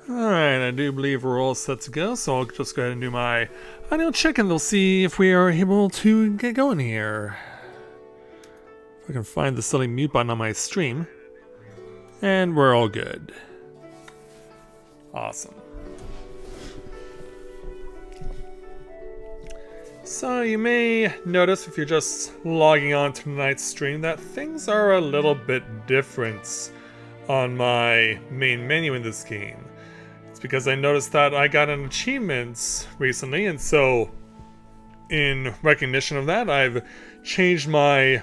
Alright, I do believe we're all set to go, so I'll just go ahead and do my annual check and we'll see if we are able to get going here. If I can find the silly mute button on my stream. And we're all good. Awesome. So you may notice if you're just logging on to tonight's stream that things are a little bit different on my main menu in this game. It's because I noticed that I got an achievement recently, and so in recognition of that, I've changed my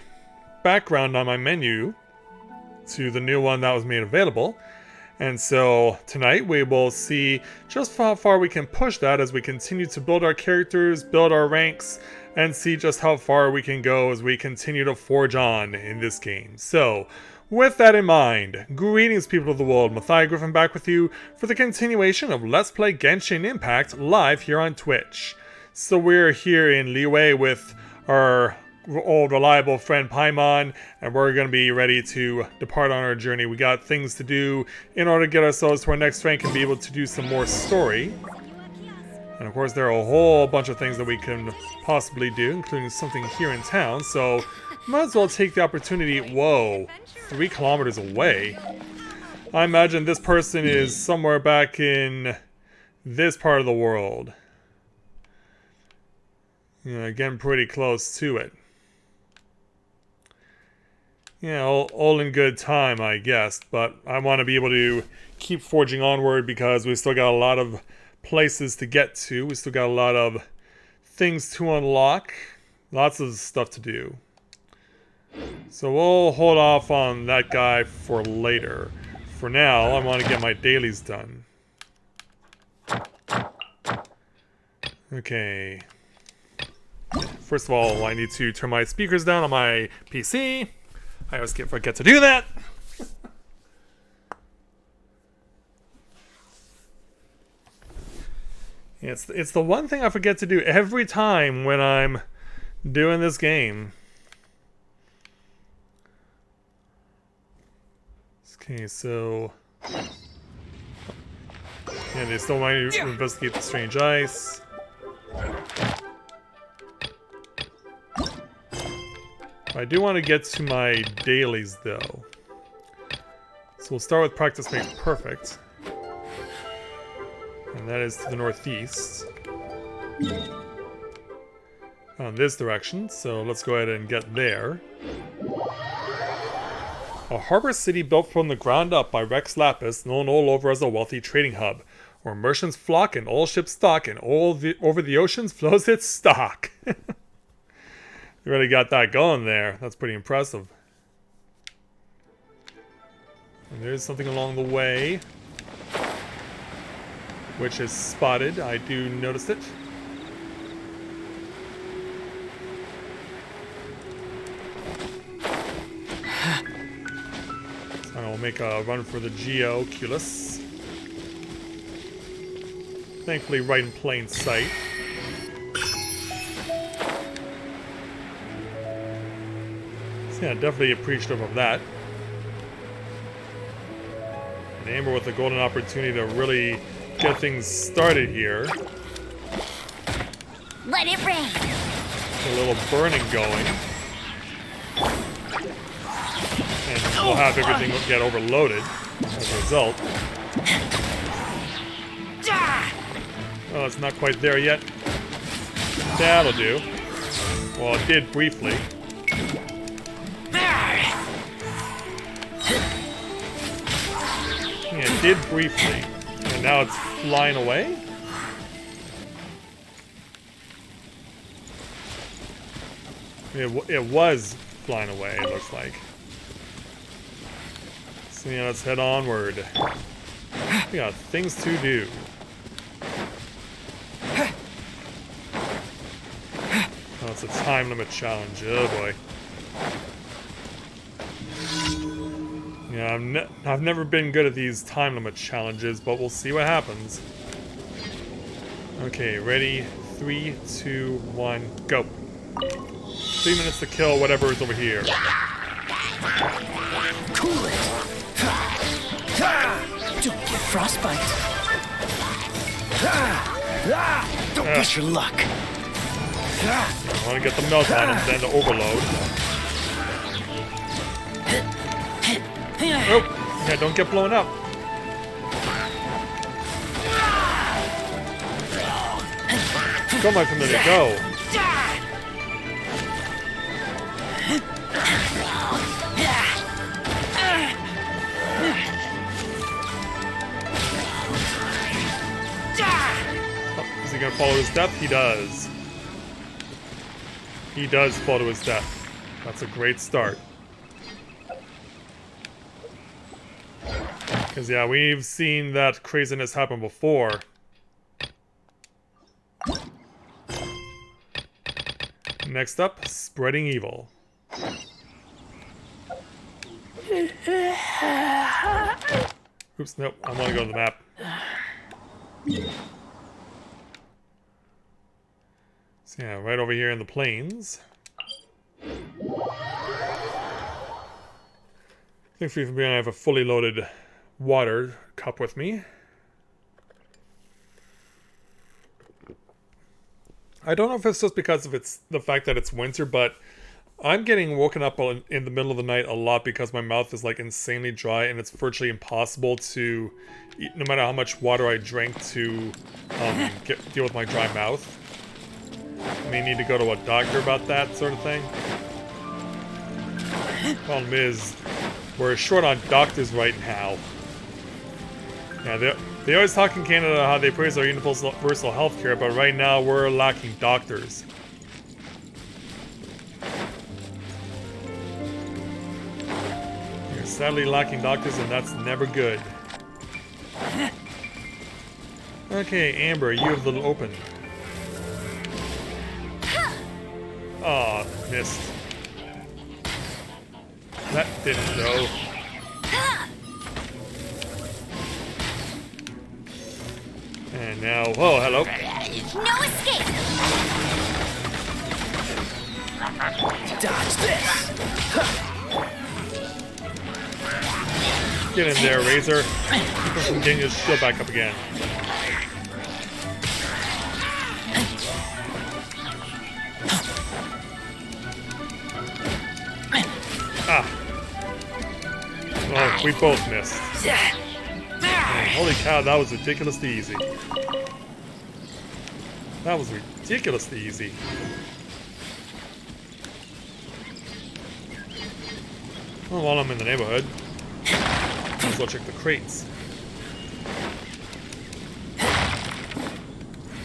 background on my menu to the new one that was made available. And so tonight we will see just how far we can push that as we continue to build our characters, build our ranks, and see just how far we can go as we continue to forge on in this game. So, with that in mind, greetings people of the world, Mathai Griffin back with you for the continuation of Let's Play Genshin Impact live here on Twitch. So we're here in Liyue with our old reliable friend Paimon, and we're going to be ready to depart on our journey. We got things to do in order to get ourselves to our next rank and be able to do some more story. And of course there are a whole bunch of things that we can possibly do, including something here in town, so might as well take the opportunity. Whoa, 3 kilometers away. I imagine this person is somewhere back in this part of the world. Yeah, again, pretty close to it. Yeah, all in good time, I guess, but I want to be able to keep forging onward because we still got a lot of places to get to. We still got a lot of things to unlock. Lots of stuff to do. So we'll hold off on that guy for later. For now, I want to get my dailies done. Okay. First of all, I need to turn my speakers down on my PC. I always forget to do that. It's the one thing I forget to do every time when I'm doing this game. Okay, so... yeah, they still want to investigate the strange ice. I do want to get to my dailies, though. So we'll start with Practice Makes Perfect. And that is to the northeast. This direction, so let's go ahead and get there. A harbor city built from the ground up by Rex Lapis, known all over as a wealthy trading hub, where merchants flock and all ships stock, and over the oceans flows its stock. You really got that going there. That's pretty impressive. And there's something along the way, which is spotted. I do notice it. So I'll make a run for the Geoculus. Thankfully right in plain sight. So yeah, definitely appreciative of that. And Amber with a golden opportunity to really get things started here. Let it rain. A little burning going. And we'll have everything get overloaded as a result. Oh, it's not quite there yet. That'll do. Well, it did briefly. Yeah, it did briefly. And now it's flying away? It was flying away, it looks like. So yeah, let's head onward. We got things to do. Oh, it's a time limit challenge. Oh boy. Yeah, I've never been good at these time limit challenges, but we'll see what happens. Okay, ready? 3, 2, 1, go. 3 minutes to kill whatever is over here. Cool it. Don't get frostbite. Don't push your luck. I want to get the melt on him, then the overload. Oh, yeah, don't get blown up. Come on, there you go. Oh, is he gonna follow his death? He does. He does fall to his death. That's a great start. Because, yeah, we've seen that craziness happen before. Next up, spreading evil. Oops, nope, I want to go to the map. So yeah, right over here in the plains. Thankfully for me, I have a fully loaded water cup with me. I don't know if it's just because of the fact that it's winter, but I'm getting woken up in the middle of the night a lot because my mouth is like insanely dry and it's virtually impossible to eat, no matter how much water I drink, to deal with my dry mouth. I may need to go to a doctor about that sort of thing. Problem is, we're short on doctors right now. Yeah, they always talk in Canada how they praise our universal health care, but right now we're lacking doctors. You're sadly lacking doctors, and that's never good. Okay, Amber, you have the open. Aw, oh, missed. That didn't go. And now, oh, hello. No escape. Dodge this. Get in there, Razor. Keep him from getting his shield back up again. Ah. Oh, we both missed. Man, holy cow, that was ridiculously easy. That was ridiculously easy. Well, while I'm in the neighborhood, let's go check the crates.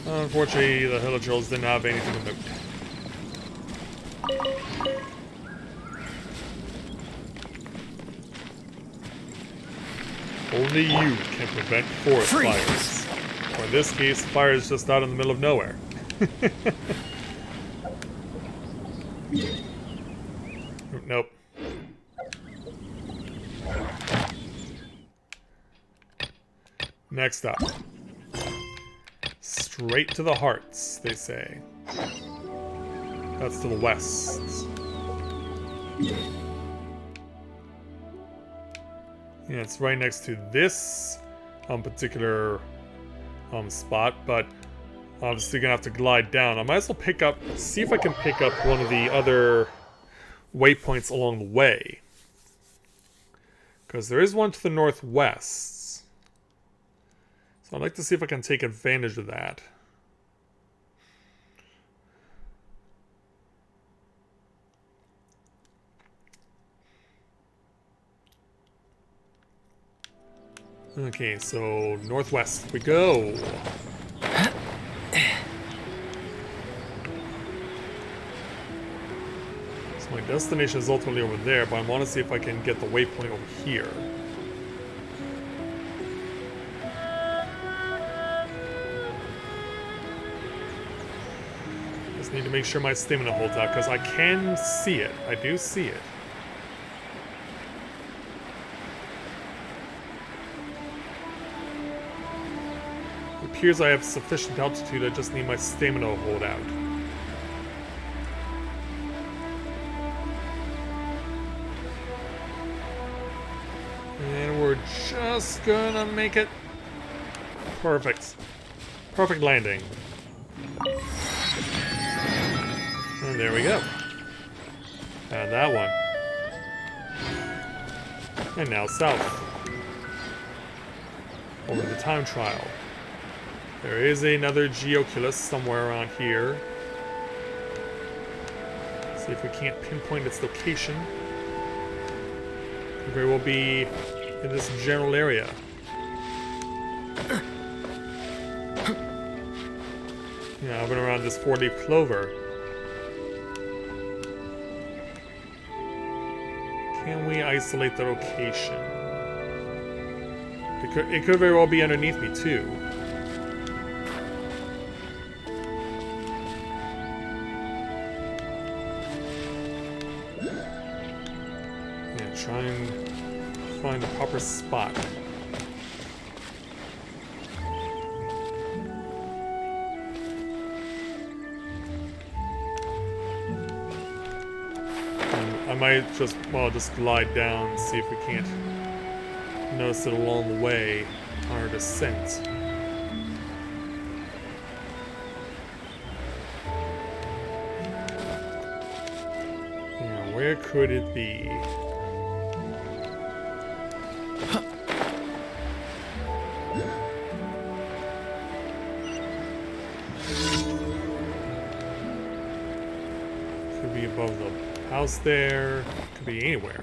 Unfortunately, the Hillagers didn't have anything of note. Only you can prevent forest fires. Or in this case, fire is just out in the middle of nowhere. Nope. Next up. Straight to the hearts, they say. That's to the west. Yeah, it's right next to this particular spot, but obviously gonna have to glide down. I might as well see if I can pick up one of the other waypoints along the way. Because there is one to the northwest. So I'd like to see if I can take advantage of that. Okay, so northwest we go. So my destination is ultimately over there, but I want to see if I can get the waypoint over here. Just need to make sure my stamina holds out, because I can see it. I do see it. It appears I have sufficient altitude, I just need my stamina to hold out. And we're just gonna make it. Perfect. Perfect landing. And there we go. And that one. And now south. Over the time trial. There is another Geoculus somewhere around here. See if we can't pinpoint its location. It very well be in this general area. Yeah, I've been around this 4-leaf clover. Can we isolate the location? It could very well be underneath me too. Yeah, try and find the proper spot. I might just glide down and see if we can't notice it along the way on our descent. Yeah, where could it be? Could be above the house there. Could be anywhere.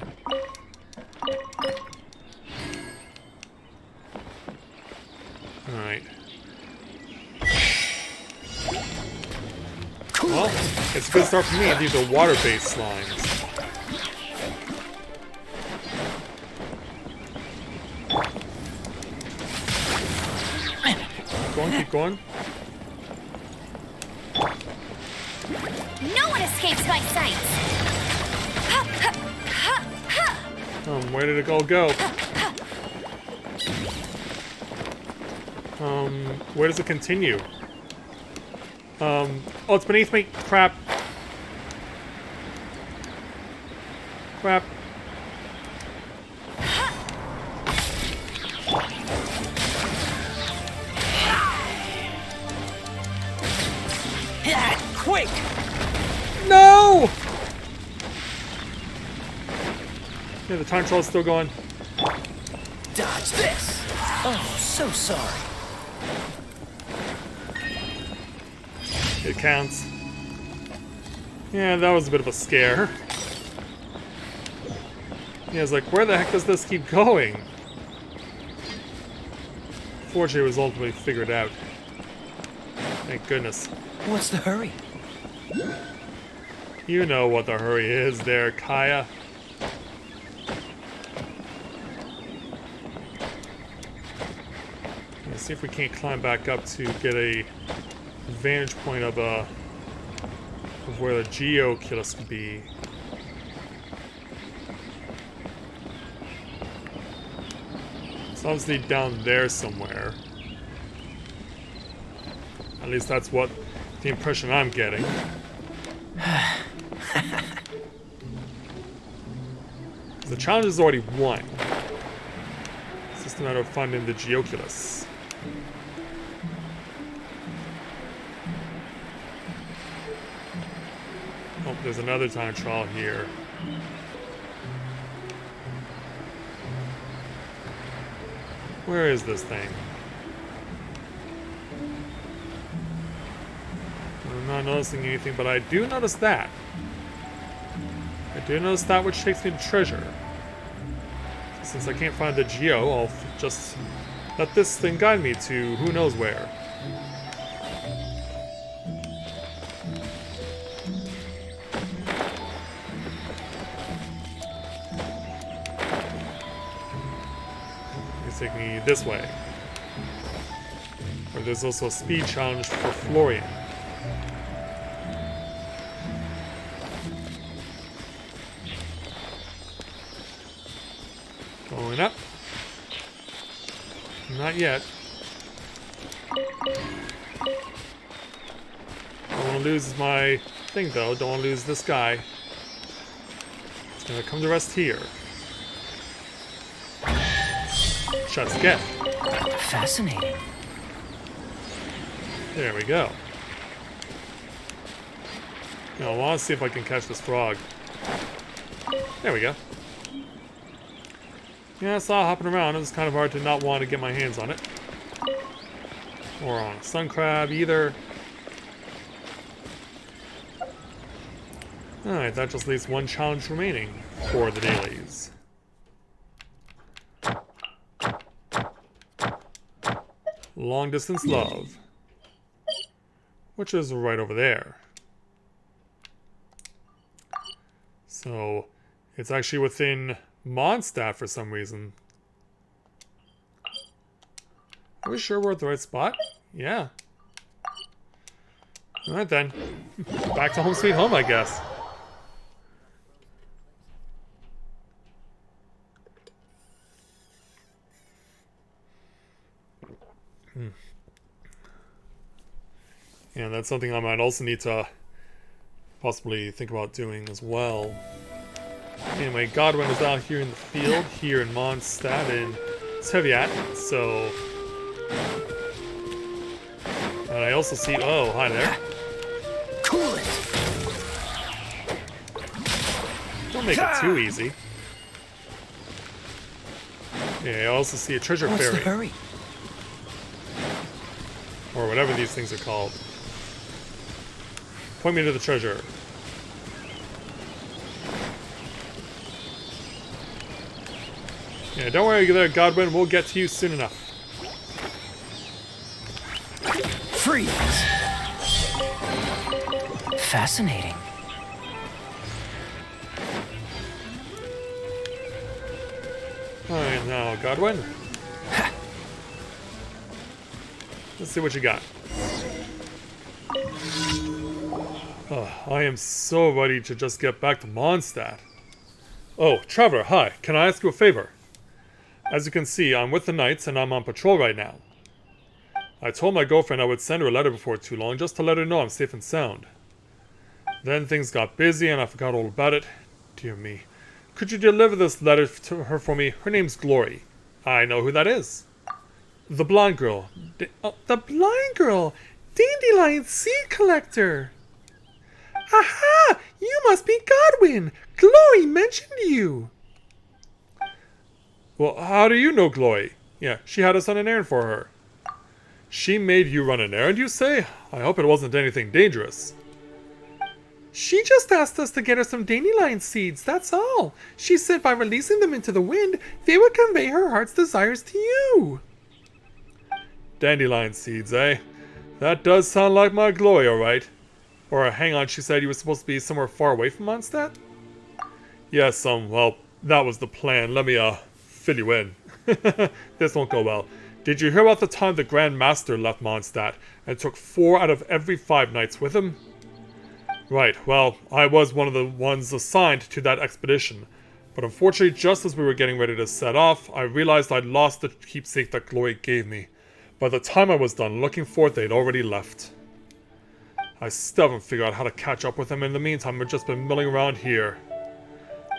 Alright. Well, it's a good start for me. These are water-based slimes. Keep going. No one escapes my sight. Where did it all go? Where does it continue? Oh, it's beneath me. Crap. Crap. Quick! No! Yeah, the time trial's still going. Dodge this! Oh, so sorry. It counts. Yeah, that was a bit of a scare. Yeah, I was like, where the heck does this keep going? Fortunately, it was ultimately figured out. Thank goodness. What's the hurry? You know what the hurry is there, Kaya. Let's see if we can't climb back up to get a vantage point of where the Geoculus could be. It's obviously down there somewhere. At least that's what the impression I'm getting. The challenge is already won. It's just a matter of finding the Geoculus. Oh, there's another time trial here. Where is this thing? I'm not noticing anything, but I do notice that. I do notice that which takes me to treasure. So since I can't find the Geo, I'll just let this thing guide me to who knows where. It's taking me this way. Where there's also a speed challenge for Florian. Going up. Not yet. Don't want to lose my thing though. Don't want to lose this guy. It's gonna come to rest here. Shots again. Fascinating. There we go. Now, I want to see if I can catch this frog. There we go. Yeah, I saw it hopping around. It was kind of hard to not want to get my hands on it. Or on a sun crab, either. Alright, that just leaves one challenge remaining for the dailies. Long distance love. Which is right over there. So, it's actually within Mondstadt for some reason. Are we sure we're at the right spot? Yeah. Alright then. Back to home sweet home, I guess. And that's something I might also need to possibly think about doing as well. Anyway, Godwin is out here in the field, here in Mondstadt in Teviat, so... And I also see... Oh, hi there. Cool it. Don't make it too easy. Yeah, I also see a treasure What's the fairy. hurry? Or whatever these things are called. Point me to the treasure. Yeah, don't worry there, Godwin. We'll get to you soon enough. Freeze. Fascinating. Alright, now, Godwin. Let's see what you got. Oh, I am so ready to just get back to Mondstadt. Oh, Traveler, hi. Can I ask you a favor? As you can see, I'm with the Knights and I'm on patrol right now. I told my girlfriend I would send her a letter before too long just to let her know I'm safe and sound. Then things got busy and I forgot all about it. Dear me. Could you deliver this letter to her for me? Her name's Glory. I know who that is. The blonde girl. The blind girl! Dandelion seed collector! Aha! You must be Godwin! Glory mentioned you! Well, how do you know Glory? Yeah, she had us on an errand for her. She made you run an errand, you say? I hope it wasn't anything dangerous. She just asked us to get her some dandelion seeds, that's all. She said by releasing them into the wind, they would convey her heart's desires to you. Dandelion seeds, eh? That does sound like my Glory, alright. Or hang on, she said you were supposed to be somewhere far away from Mondstadt? Yes, well, that was the plan. Let me, fill you in. This won't go well. Did you hear about the time the Grand Master left Mondstadt and took 4 out of every 5 knights with him? Right, well, I was one of the ones assigned to that expedition. But unfortunately, just as we were getting ready to set off, I realized I'd lost the keepsake that Glory gave me. By the time I was done looking for it, they'd already left. I still haven't figured out how to catch up with them. In the meantime, I've just been milling around here.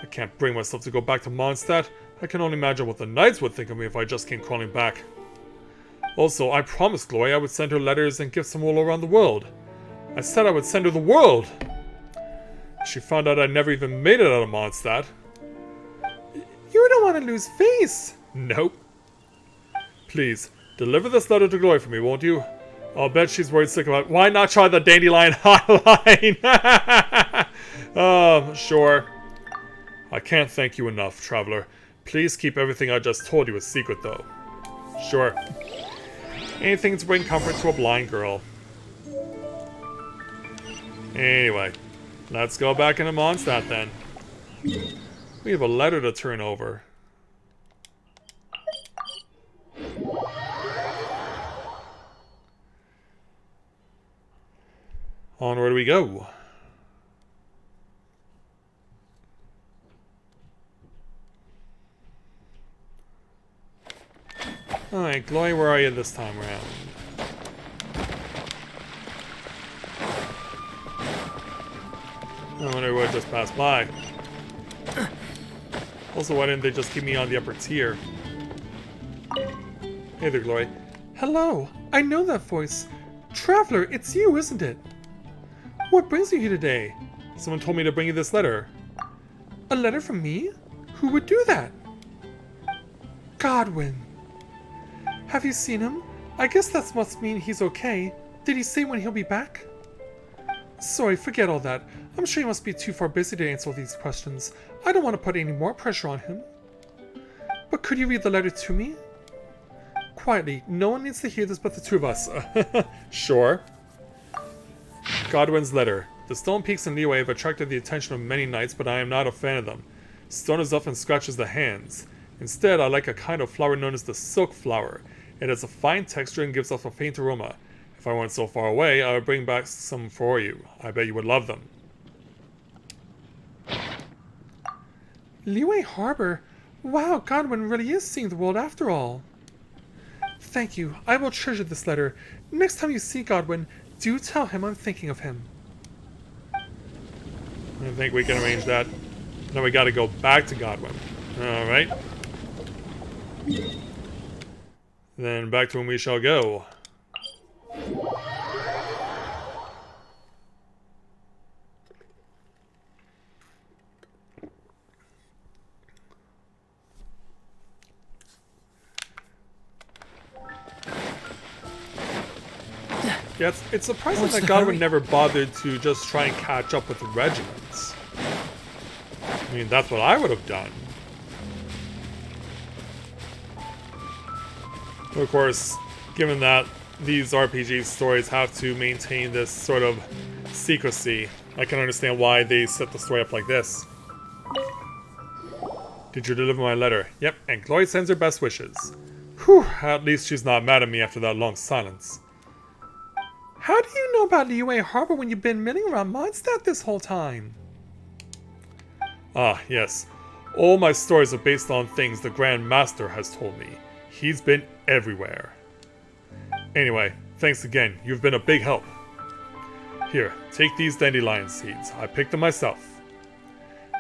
I can't bring myself to go back to Mondstadt. I can only imagine what the knights would think of me if I just came crawling back. Also, I promised Glory I would send her letters and gifts from all around the world. I said I would send her the world! She found out I never even made it out of Mondstadt. You don't want to lose face! Nope. Please, deliver this letter to Glory for me, won't you? I'll bet she's worried sick about it. Why not try the dandelion hotline? Sure. I can't thank you enough, Traveler. Please keep everything I just told you a secret, though. Sure. Anything to bring comfort to a blind girl. Anyway, let's go back into Mondstadt then. We have a letter to turn over. Onward we go. Alright, Glory, where are you this time around? I wonder what just passed by. Also, why didn't they just keep me on the upper tier? Hey there, Glory. Hello, I know that voice. Traveler, it's you, isn't it? What brings you here today? Someone told me to bring you this letter. A letter from me? Who would do that? Godwin. Have you seen him? I guess that must mean he's okay. Did he say when he'll be back? Sorry, forget all that. I'm sure he must be too far busy to answer all these questions. I don't want to put any more pressure on him. But could you read the letter to me? Quietly. No one needs to hear this but the two of us. Sure. Godwin's letter. The stone peaks in Liyue have attracted the attention of many knights, but I am not a fan of them. Stone is often scratches the hands. Instead, I like a kind of flower known as the silk flower. It has a fine texture and gives off a faint aroma. If I weren't so far away, I would bring back some for you. I bet you would love them. Liyue Harbor? Wow, Godwin really is seeing the world after all. Thank you. I will treasure this letter. Next time you see Godwin, do tell him I'm thinking of him. I think we can arrange that. Now we gotta go back to Godwin. Alright. Then back to whom we shall go. Yeah, it's surprising that Godwin never bothered to just try and catch up with the regiments. I mean, that's what I would have done. Of course, given that these RPG stories have to maintain this sort of secrecy, I can understand why they set the story up like this. Did you deliver my letter? Yep, and Chloe sends her best wishes. Whew, at least she's not mad at me after that long silence. How do you know about Liyue Harbor when you've been milling around Mondstadt this whole time? Ah, yes. All my stories are based on things the Grand Master has told me. He's been everywhere. Anyway, thanks again. You've been a big help. Here, take these dandelion seeds. I picked them myself.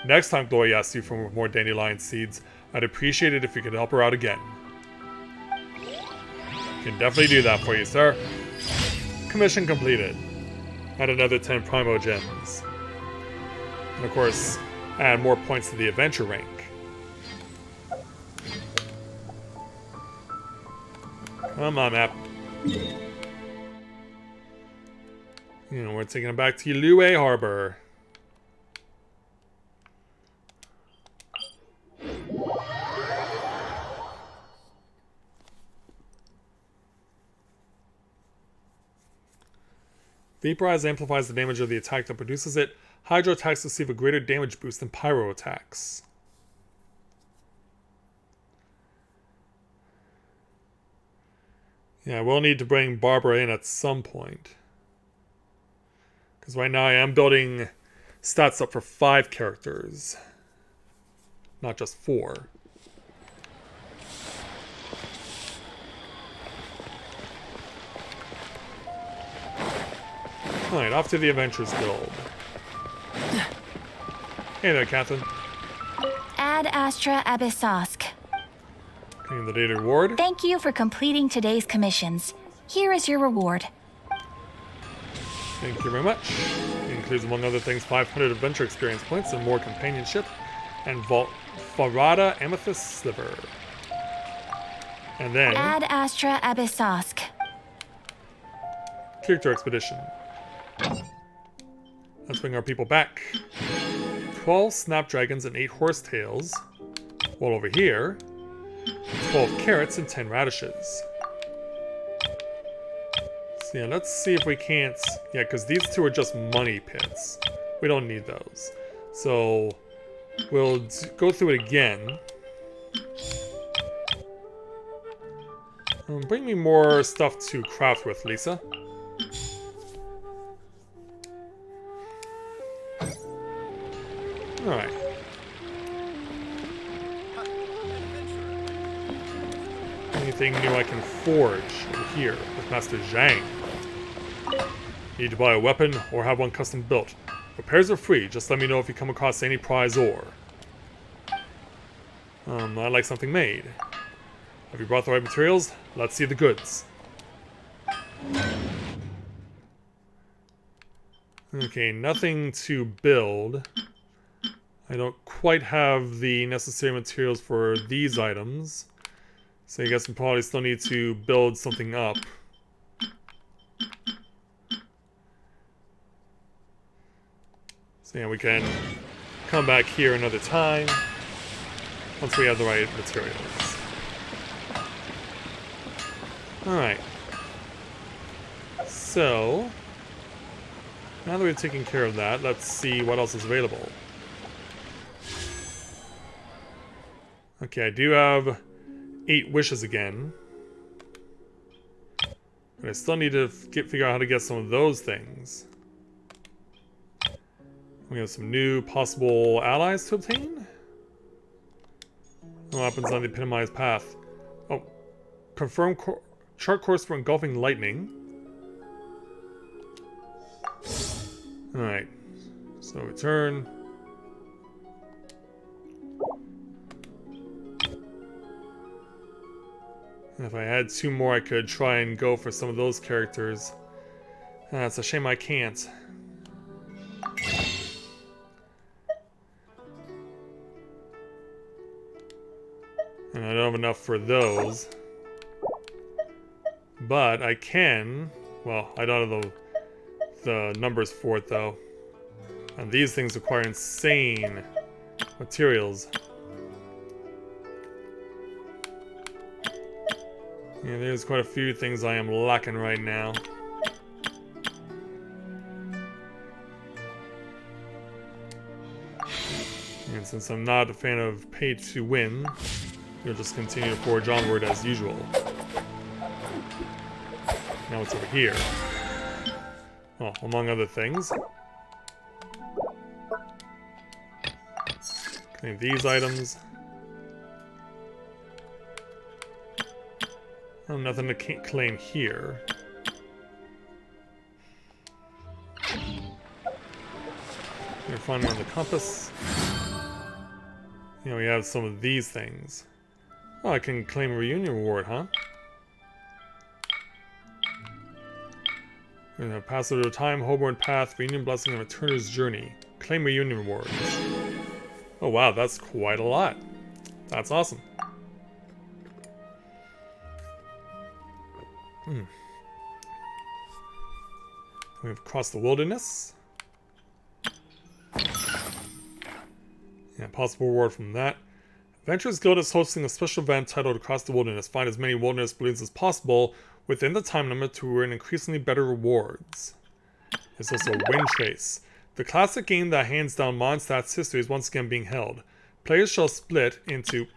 Next time Chloe asks you for more dandelion seeds, I'd appreciate it if you could help her out again. Can definitely do that for you, sir. Commission completed. Add another 10 Primo Gems. And of course, add more points to the adventure rank. Come on, map. We're taking it back to Liyue Harbor. Vaporize amplifies the damage of the attack that produces it. Hydro attacks receive a greater damage boost than Pyro attacks. Yeah, we'll need to bring Barbara in at some point. Because right now I am building stats up for 5 characters. Not just 4. Alright, off to the Adventures Guild. Hey there, Catherine. Ad Astra Abyssosk. Getting the data reward. Thank you for completing today's commissions. Here is your reward. Thank you very much. It includes, among other things, 500 adventure experience points and more companionship, and Farada Amethyst Sliver. And then Ad Astra Abyssosk. Character Expedition. Let's bring our people back. 12 snapdragons and 8 horsetails. While over here, 12 carrots and 10 radishes. So yeah, let's see if we can't... Yeah, because these two are just money pits. We don't need those. So we'll go through it again. Bring me more stuff to craft with, Lisa. Alright. Anything new I can forge over here with Master Zhang? Need to buy a weapon or have one custom built. Repairs are free, just let me know if you come across any prize ore. I'd like something made. Have you brought the right materials? Let's see the goods. Okay, nothing to build. I don't quite have the necessary materials for these items. So I guess we probably still need to build something up. So yeah, we can come back here another time once we have the right materials. Alright. So, now that we've taken care of that, let's see what else is available. Okay, I do have 8 wishes again. But I still need to figure out how to get some of those things. We have some new possible allies to obtain. What happens on the epitomized path? Oh, confirm chart course for engulfing lightning. Alright, so return. And if I had 2 more, I could try and go for some of those characters. It's a shame I can't. And I don't have enough for those. But I can... Well, I don't have the numbers for it, though. And these things require insane materials. Yeah, there's quite a few things I am lacking right now. And since I'm not a fan of pay to win, we'll just continue to forge onward as usual. Now it's over here. Well, among other things. Claim these items. Oh, nothing to claim here. We're finding on the compass. You know, we have some of these things. Oh, I can claim a reunion reward, huh? We're gonna pass over time, Homeworld Path, Reunion Blessing, and Returner's Journey. Claim reunion rewards. Oh wow, that's quite a lot. That's awesome. We've crossed the wilderness. Yeah, possible reward from that. Adventurers Guild is hosting a special event titled Across the Wilderness. Find as many wilderness balloons as possible within the time limit to earn increasingly better rewards. There's also Wind Trace. The classic game that hands down Mondstadt's history is once again being held. Players shall split into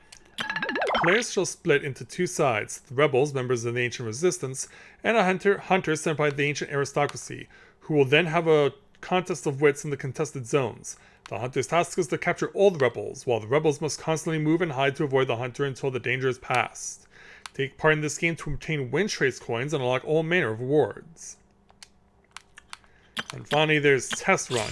2 sides. The rebels, members of the ancient resistance, and a hunter sent by the ancient aristocracy, who will then have a contest of wits in the contested zones. The hunter's task is to capture all the rebels, while the rebels must constantly move and hide to avoid the hunter until the danger is past. Take part in this game to obtain Wind Trace coins and unlock all manner of rewards. And finally, there's Test Run,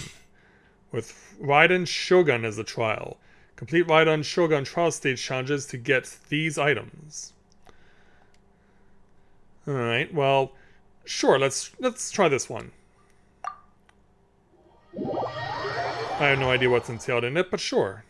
with Raiden Shogun as a trial. Complete Raiden Shogun trial stage challenges to get these items. Alright, well, sure, let's try this one. I have no idea what's entailed in it, but sure.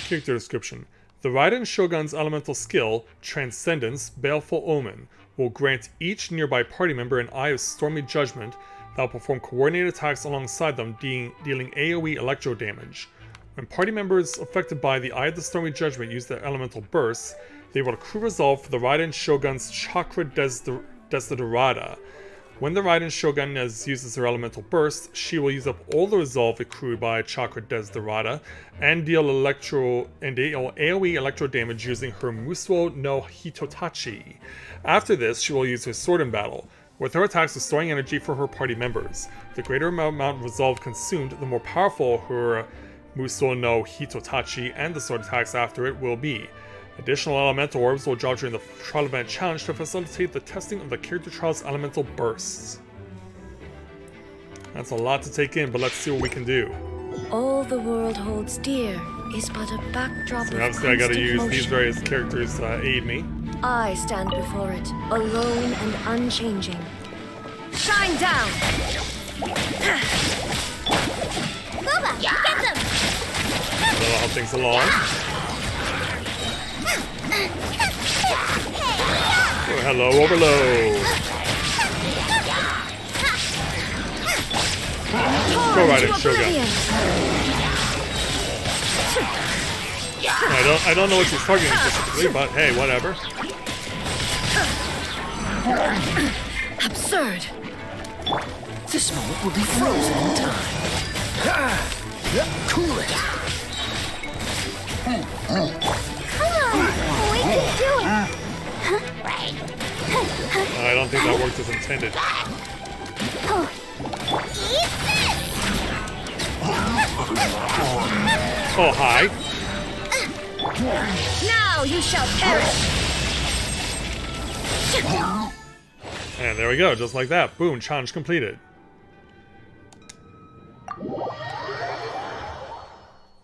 Character description. The Raiden Shogun's elemental skill, Transcendence, Baleful Omen, will grant each nearby party member an Eye of Stormy Judgment that will perform coordinated attacks alongside them, dealing AoE electro damage. When party members affected by the Eye of the Stormy Judgment use their elemental bursts, they will accrue resolve for the Raiden Shogun's Chakra Desiderata. When the Raiden Shogun uses her elemental burst, she will use up all the resolve accrued by Chakra Desiderata and deal AoE electro damage using her Musuo no Hitotachi. After this, she will use her sword in battle, with her attacks restoring energy for her party members. The greater amount of resolve consumed, the more powerful her Musuo no Hitotachi and the sword attacks after it will be. Additional elemental orbs will drop during the trial event challenge to facilitate the testing of the character trial's elemental bursts. That's a lot to take in, but let's see what we can do. All the world holds dear is but a backdrop So of obviously I gotta constant use these motion. various characters to aid me. I stand before it, alone and unchanging. Shine down! Booba, get them! That'll help things along. Oh, hello, Overload. Go right in, Shogun. I don't know what she's targeting specifically, but hey, whatever. Absurd! This moment will be frozen in time. Cool it. We can do it! I don't think that worked as intended. Oh, hi. Now you shall perish! And there we go, just like that. Boom, challenge completed.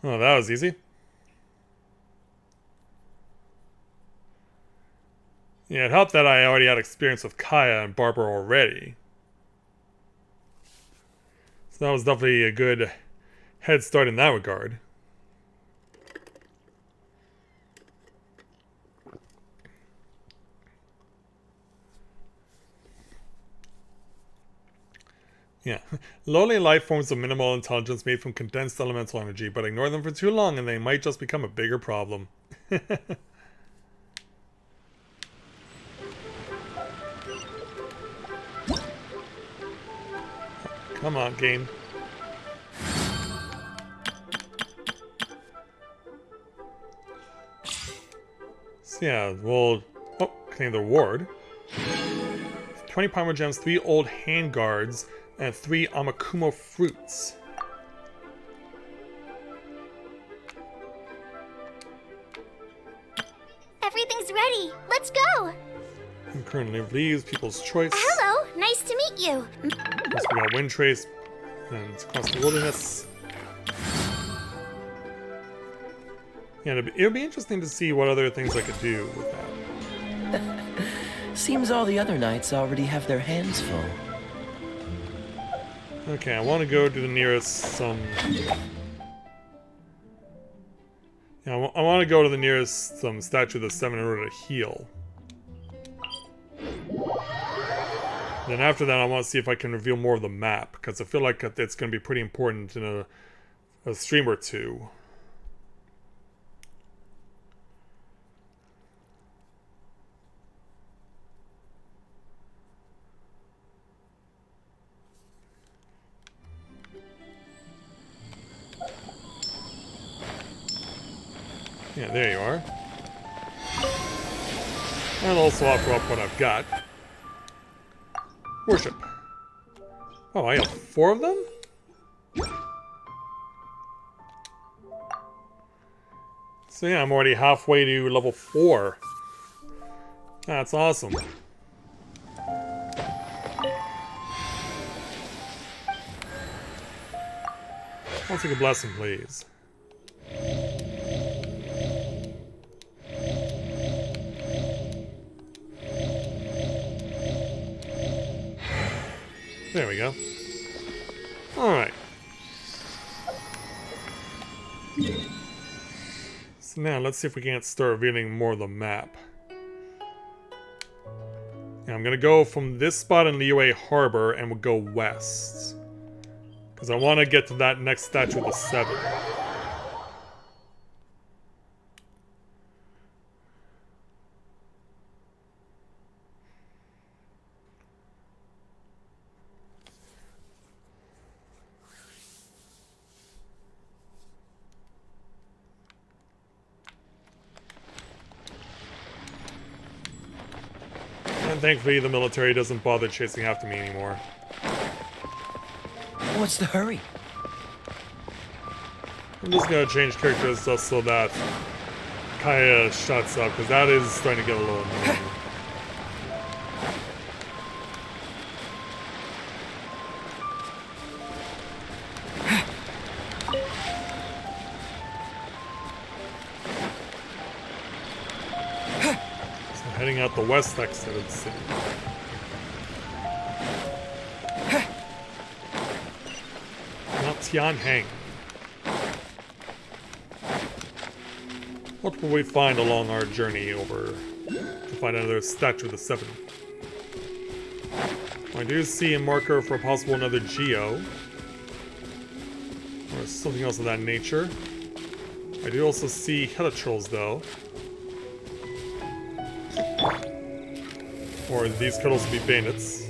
Oh, that was easy. Yeah, it helped that I already had experience with Kaya and Barbara already. So that was definitely a good head start in that regard. Yeah. Lowly life forms of minimal intelligence made from condensed elemental energy, but ignore them for too long and they might just become a bigger problem. Come on, game. So yeah, we'll claim the reward. 20 Primal Gems, 3 Old Hand Guards, and 3 Amakumo Fruits. Everything's ready. Let's go. And currently leaves People's Choice. Hello, nice to meet you. Plus we got Wind Trace and Across the Wilderness. Yeah, it'll be interesting to see what other things I could do with that. Seems all the other knights already have their hands full. Okay, I want to go to the nearest Yeah, I want to go to the nearest statue of the 7 in order to heal. Then after that, I want to see if I can reveal more of the map, because I feel like it's going to be pretty important in a stream or two. Yeah, there you are. And also offer up what I've got. Worship. Oh, I have 4 of them? So yeah, I'm already halfway to level 4. That's awesome. I'll take a blessing, please. There we go. Alright. So now let's see if we can't start revealing more of the map. Yeah, I'm gonna go from this spot in Liyue Harbor and we'll go west. Because I want to get to that next statue of the 7. And thankfully the military doesn't bother chasing after me anymore. What's the hurry? I'm just gonna change characters just so that Kaya shuts up, because that is starting to get a little annoying. Heading out the west exit of the city. Not Tianheng. What will we find along our journey over to find another statue of the Seven? I do see a marker for possible another Geo. Or something else of that nature. I do also see helitrolls though. Or these could also be bandits.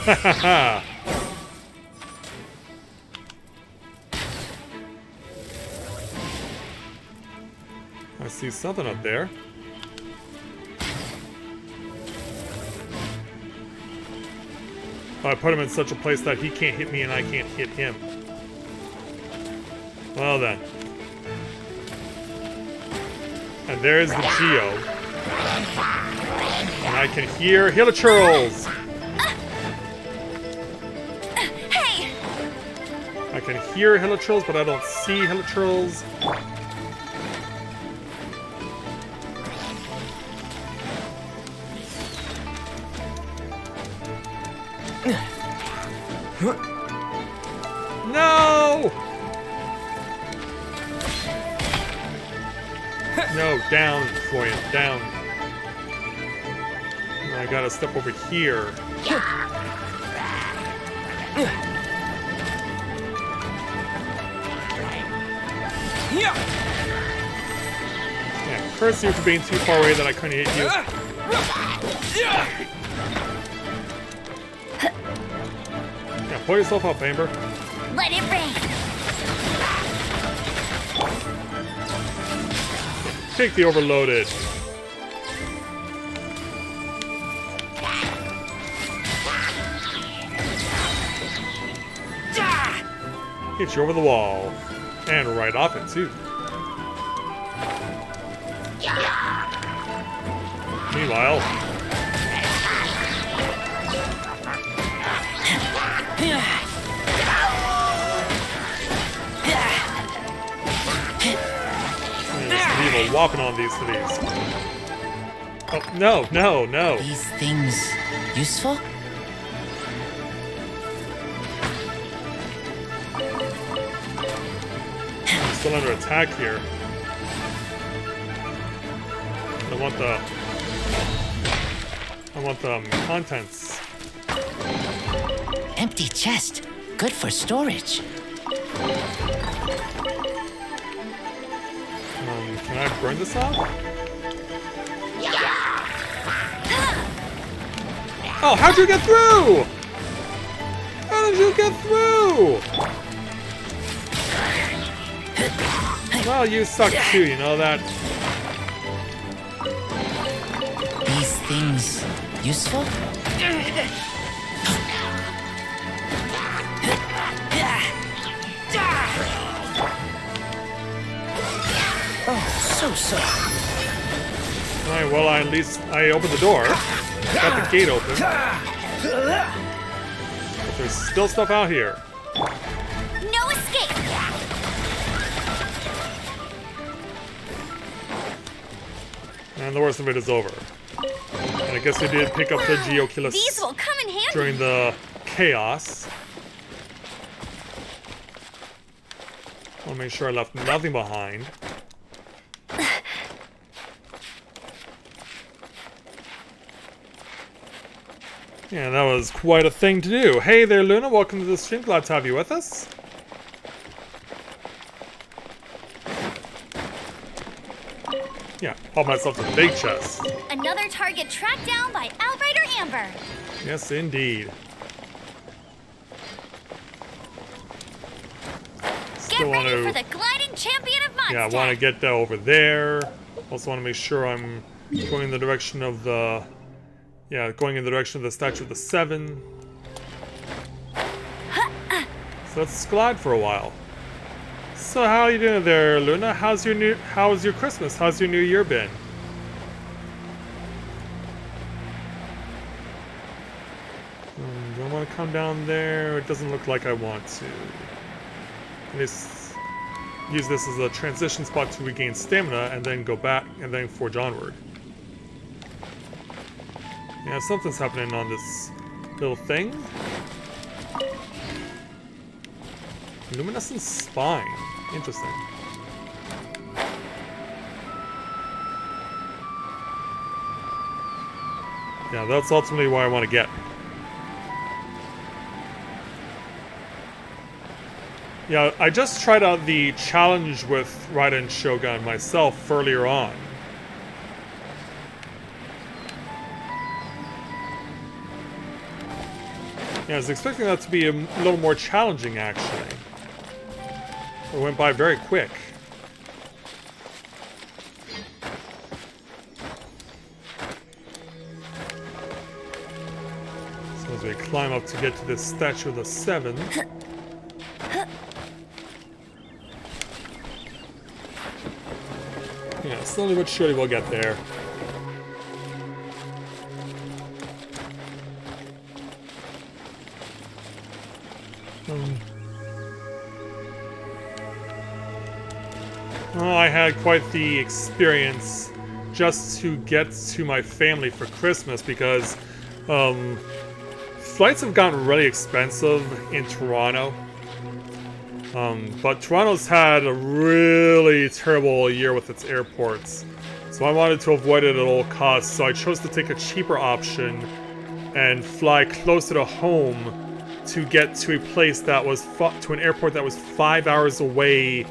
Ha ha ha! I see something up there. I put him in such a place that he can't hit me and I can't hit him. Well then. And there's the Geo. And I can hear hilichurls! Hey! I can hear hilichurls, but I don't see hilichurls. No! No, down, Florian, down. I gotta step over here. Yeah, curse you for being too far away that I couldn't hit you. Yeah, pull yourself up, Amber. Let it rain! Take the overloaded. Hit you over the wall. And right off it, too. Meanwhile... leave a whopping on these cities. Oh, no, no, no. These things useful? I'm still under attack here. I want the contents. Empty chest. Good for storage. Can I burn this off? Oh, how'd you get through? How did you get through? Well, you suck too, you know that? These things useful? Oh, so. Alright, well, at least I opened the door. Got the gate open. But there's still stuff out here. No escape! And the worst of it is over. And I guess I did pick up the Geoculus These will come in handy! during the chaos. I want to make sure I left nothing behind. Yeah, that was quite a thing to do. Hey there, Luna. Welcome to the stream. Glad to have you with us. Yeah, pop myself to the big chest. Another target tracked down by Outrider Amber. Yes, indeed. Get ready for the gliding champion of Mondstadt. Yeah, I want to get that over there. Also want to make sure I'm going in the direction of the... Yeah, going in the direction of the Statue of the Seven. So let's glide for a while. So how are you doing there, Luna? How's your Christmas? How's your New Year been? Do I want to come down there? It doesn't look like I want to. At least use this as a transition spot to regain stamina and then go back and then forge onward. Yeah, something's happening on this little thing. Luminescent spine. Interesting. Yeah, that's ultimately what I want to get. Yeah, I just tried out the challenge with Raiden Shogun myself earlier on. Yeah, I was expecting that to be a little more challenging, actually. It went by very quick. So as we climb up to get to this Statue of the Seven. Yeah, slowly but surely we'll get there. Well, I had quite the experience just to get to my family for Christmas because flights have gotten really expensive in Toronto. But Toronto's had a really terrible year with its airports. So I wanted to avoid it at all costs, so I chose to take a cheaper option and fly closer to home to get to a place that was to an airport that was 5 hours away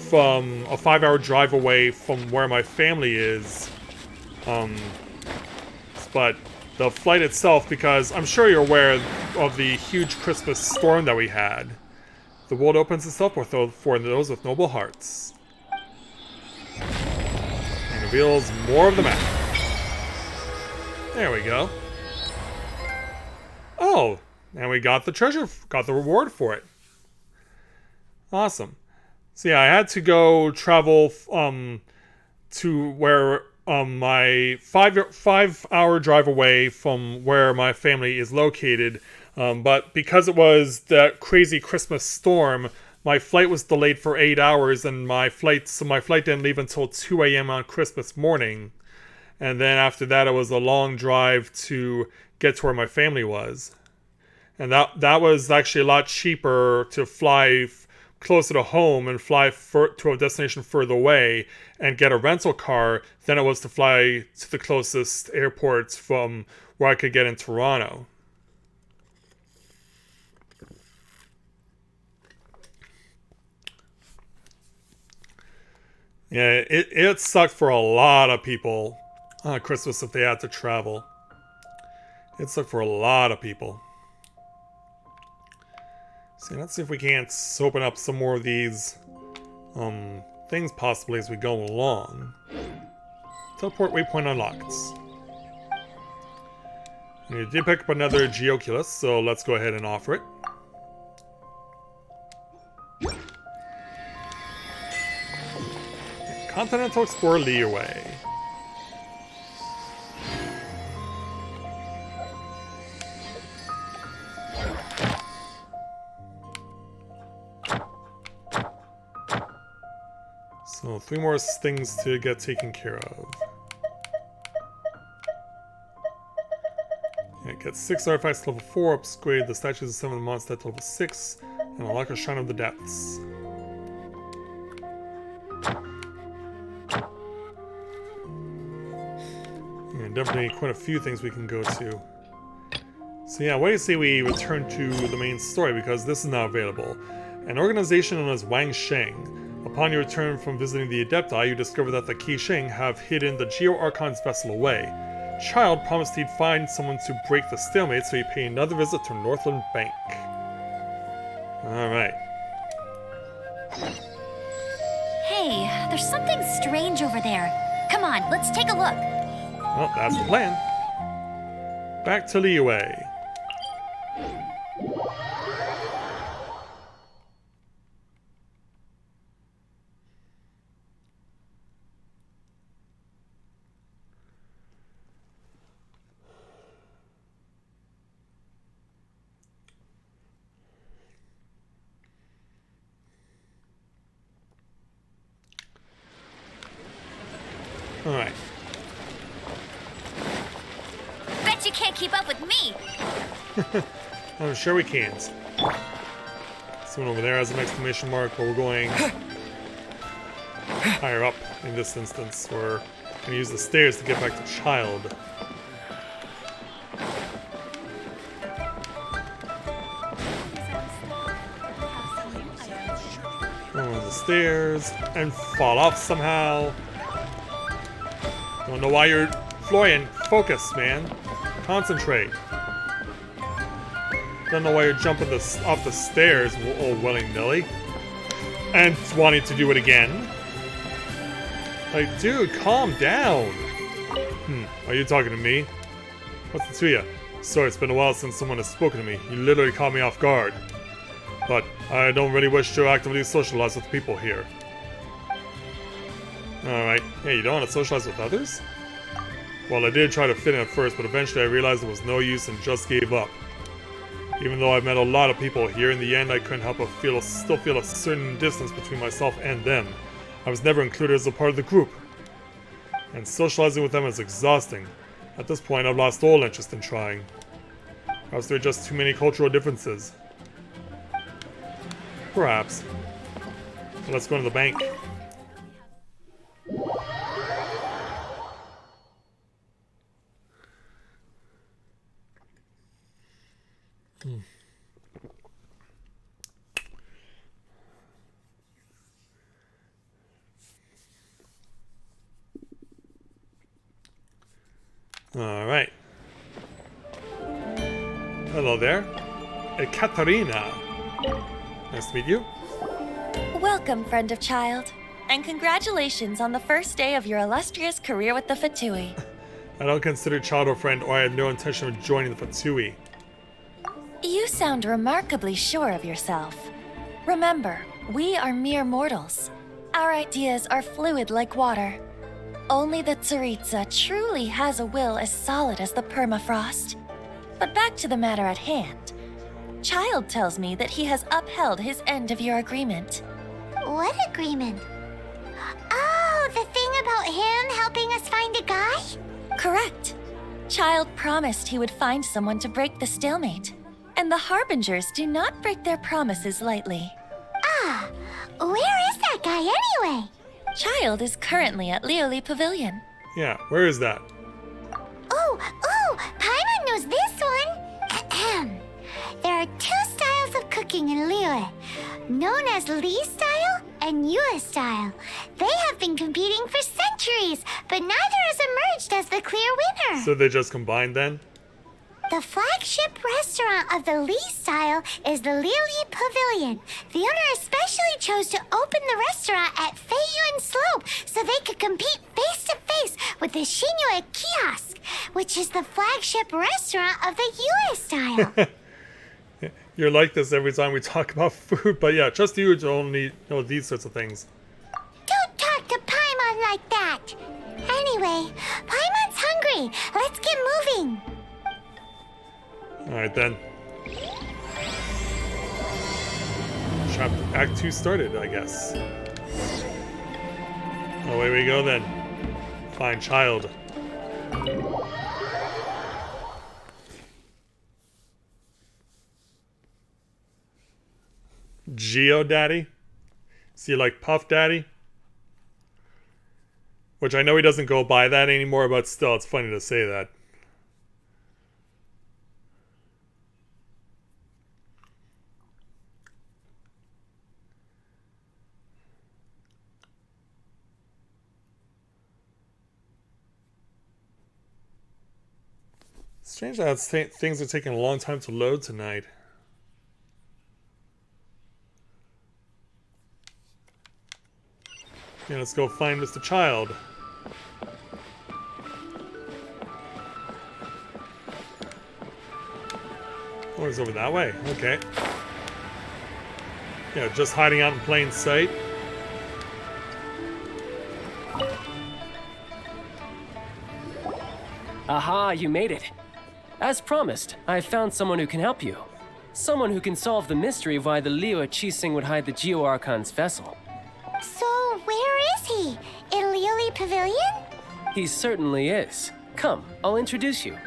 from a 5-hour drive away from where my family is. But the flight itself, because I'm sure you're aware of the huge Christmas storm that we had. The world opens itself for those with noble hearts. And reveals more of the map. There we go. Oh, and we got the treasure, got the reward for it. Awesome. So yeah, I had to go travel to where my 5-hour drive away from where my family is located. But because it was that crazy Christmas storm, my flight was delayed for 8 hours, and my flight didn't leave until 2 a.m. on Christmas morning. And then after that, it was a long drive to get to where my family was. And that was actually a lot cheaper to fly closer to home and fly to a destination further away and get a rental car than it was to fly to the closest airports from where I could get in Toronto. Yeah, it sucked for a lot of people on Christmas if they had to travel. It sucked for a lot of people. So let's see if we can't open up some more of these things possibly as we go along. Teleport waypoint unlocked. And you did pick up another Geoculus, so let's go ahead and offer it. Continental Explorer Leeway. So 3 more things to get taken care of. Yeah, get 6 artifacts to level 4, upgrade the statues of 7 monsters to level 6, and unlock a Shrine of the Depths. Yeah, definitely quite a few things we can go to. So yeah, what do you say we return to the main story, because this is now available. An organization known as Wang Sheng. Upon your return from visiting the Adepti, you discover that the Qi Sheng have hidden the Geo Archon's vessel away. Child promised he'd find someone to break the stalemate, so he paid another visit to Northland Bank. Alright. Hey, there's something strange over there. Come on, let's take a look. Well, that's the plan. Back to Liyue. Alright. Bet you can't keep up with me. I'm sure we can't. Someone over there has an exclamation mark, but we're going higher up in this instance. We're going to use the stairs to get back to Child. Go on the stairs and fall off somehow. Don't know why you're Florian. Focus, man. Concentrate. Don't know why you're jumping off the stairs, all willy-nilly. And wanting to do it again. Like, dude, calm down. Are you talking to me? What's it to you? Sorry, it's been a while since someone has spoken to me. You literally caught me off guard. But I don't really wish to actively socialize with people here. Alright. Hey, you don't want to socialize with others? Well, I did try to fit in at first, but eventually I realized it was no use and just gave up. Even though I've met a lot of people here, in the end I couldn't help but still feel a certain distance between myself and them. I was never included as a part of the group. And socializing with them is exhausting. At this point, I've lost all interest in trying. Perhaps there are just too many cultural differences. Perhaps. Well, let's go to the bank. Alright. Hello there. Ekaterina. Nice to meet you. Welcome, friend of Child. And congratulations on the first day of your illustrious career with the Fatui. I don't consider Child a friend, or I had no intention of joining the Fatui. You sound remarkably sure of yourself. Remember, we are mere mortals. Our ideas are fluid like water. Only the Tsaritsa truly has a will as solid as the permafrost. But back to the matter at hand. Child tells me that he has upheld his end of your agreement. What agreement? Oh, the thing about him helping us find a guy? Correct. Child promised he would find someone to break the stalemate. And the Harbingers do not break their promises lightly. Ah, where is that guy anyway? Child is currently at Lioli Pavilion. Yeah, where is that? Oh, Paimon knows this one. Ahem. There are two styles of cooking in Liyue, known as Li style and Yue style. They have been competing for centuries, but neither has emerged as the clear winner. So they just combined then? The flagship restaurant of the Li style is the Lioli Pavilion. The owner especially chose to open the restaurant at Feiyuan Slope so they could compete face to face with the Shinyue Kiosk, which is the flagship restaurant of the Yue style. You're like this every time we talk about food, but yeah, trust you to only know these sorts of things. Don't talk to Paimon like that. Anyway, Paimon's hungry. Let's get moving. Alright then. Act 2 started, I guess. Away we go then. Find Child. Geo Daddy? See, like Puff Daddy? Which I know he doesn't go by that anymore, but still, it's funny to say that. Strange that things are taking a long time to load tonight. Yeah, let's go find Mr. Child. Oh, he's over that way. Okay. Yeah, just hiding out in plain sight. Aha, you made it. As promised, I've found someone who can help you. Someone who can solve the mystery of why the Liyue Qixing would hide the Geo Archon's vessel. So, where is he? In Lioli Pavilion? He certainly is. Come, I'll introduce you.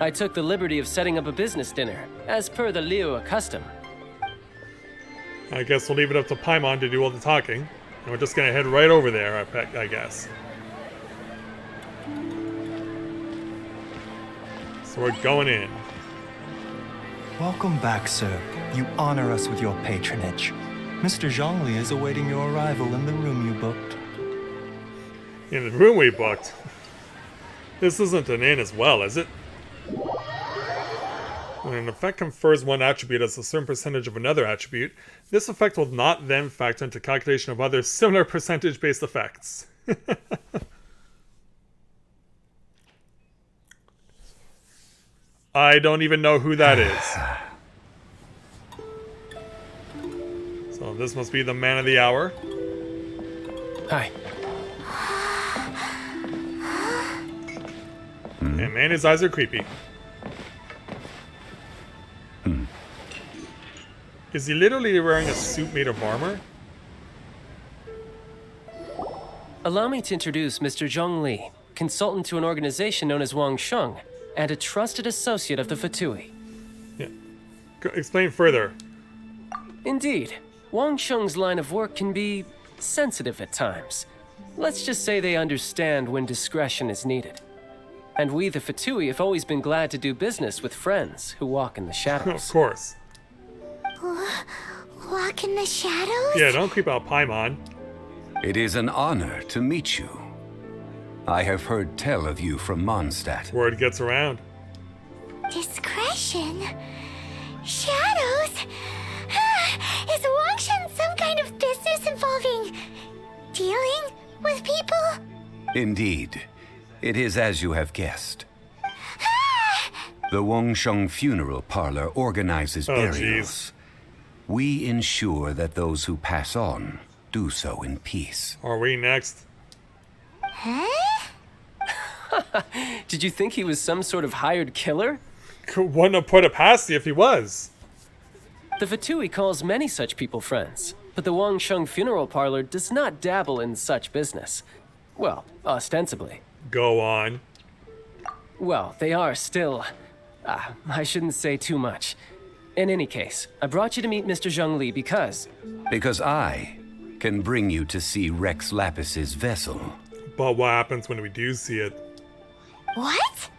I took the liberty of setting up a business dinner, as per the Liyue custom. I guess we'll leave it up to Paimon to do all the talking. And we're just gonna head right over there, I guess. So we're going in. Welcome back, sir. You honor us with your patronage. Mr. Zhongli is awaiting your arrival in the room you booked. In the room we booked. This isn't an inn as well, is it? When an effect confers one attribute as a certain percentage of another attribute, this effect will not then factor into calculation of other similar percentage-based effects. I don't even know who that is. So this must be the man of the hour. Hi. And man, his eyes are creepy. Is he literally wearing a suit made of armor? Allow me to introduce Mr. Zhong Li, consultant to an organization known as Wang Sheng, and a trusted associate of the Fatui. Yeah. Explain further. Indeed, Wang Sheng's line of work can be sensitive at times. Let's just say they understand when discretion is needed. And we, the Fatui, have always been glad to do business with friends who walk in the shadows. Of course. Walk in the shadows? Yeah, don't creep out Paimon. It is an honor to meet you. I have heard tell of you from Mondstadt. Word gets around. Discretion? Shadows? Is Wangshan some kind of business involving dealing with people? Indeed. It is as you have guessed. The Wangsheng Funeral Parlor organizes burials. Jeez. We ensure that those who pass on do so in peace. Are we next? Huh? Did you think he was some sort of hired killer? Wouldn't have put it past you if he was. The Fatui calls many such people friends, but the Wangsheng Funeral Parlor does not dabble in such business. Well, ostensibly. Go on. Well, they are still... I shouldn't say too much. In any case, I brought you to meet Mr. Zhong Li because... Because I can bring you to see Rex Lapis's vessel. But what happens when we do see it? What?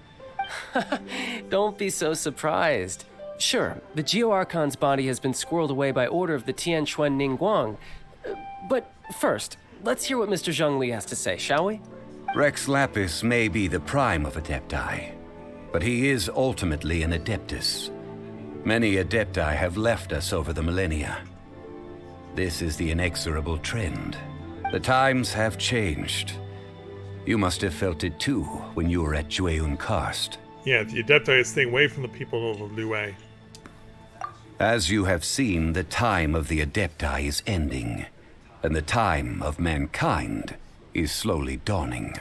Don't be so surprised. Sure, the Geo-Archon's body has been squirreled away by order of the Tianquan Ningguang. But first, let's hear what Mr. Zhong Li has to say, shall we? Rex Lapis may be the prime of Adepti, but he is ultimately an Adeptus. Many Adepti have left us over the millennia. This is the inexorable trend. The times have changed. You must have felt it too when you were at Jueyun Karst. Yeah, the Adepti is staying away from the people of Liyue. As you have seen, the time of the Adepti is ending, and the time of mankind is slowly dawning.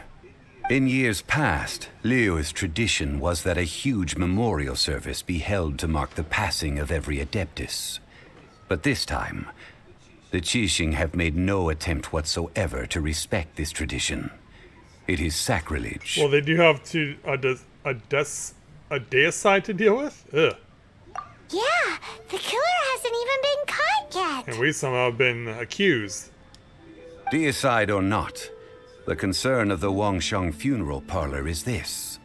In years past, Liyue's tradition was that a huge memorial service be held to mark the passing of every Adeptus. But this time, the Qixing have made no attempt whatsoever to respect this tradition. It is sacrilege. Well, they do have a deicide to deal with? Ugh. Yeah, the killer hasn't even been caught yet. And we somehow have been accused. Deicide or not, the concern of the Wangsheng Funeral Parlor is this.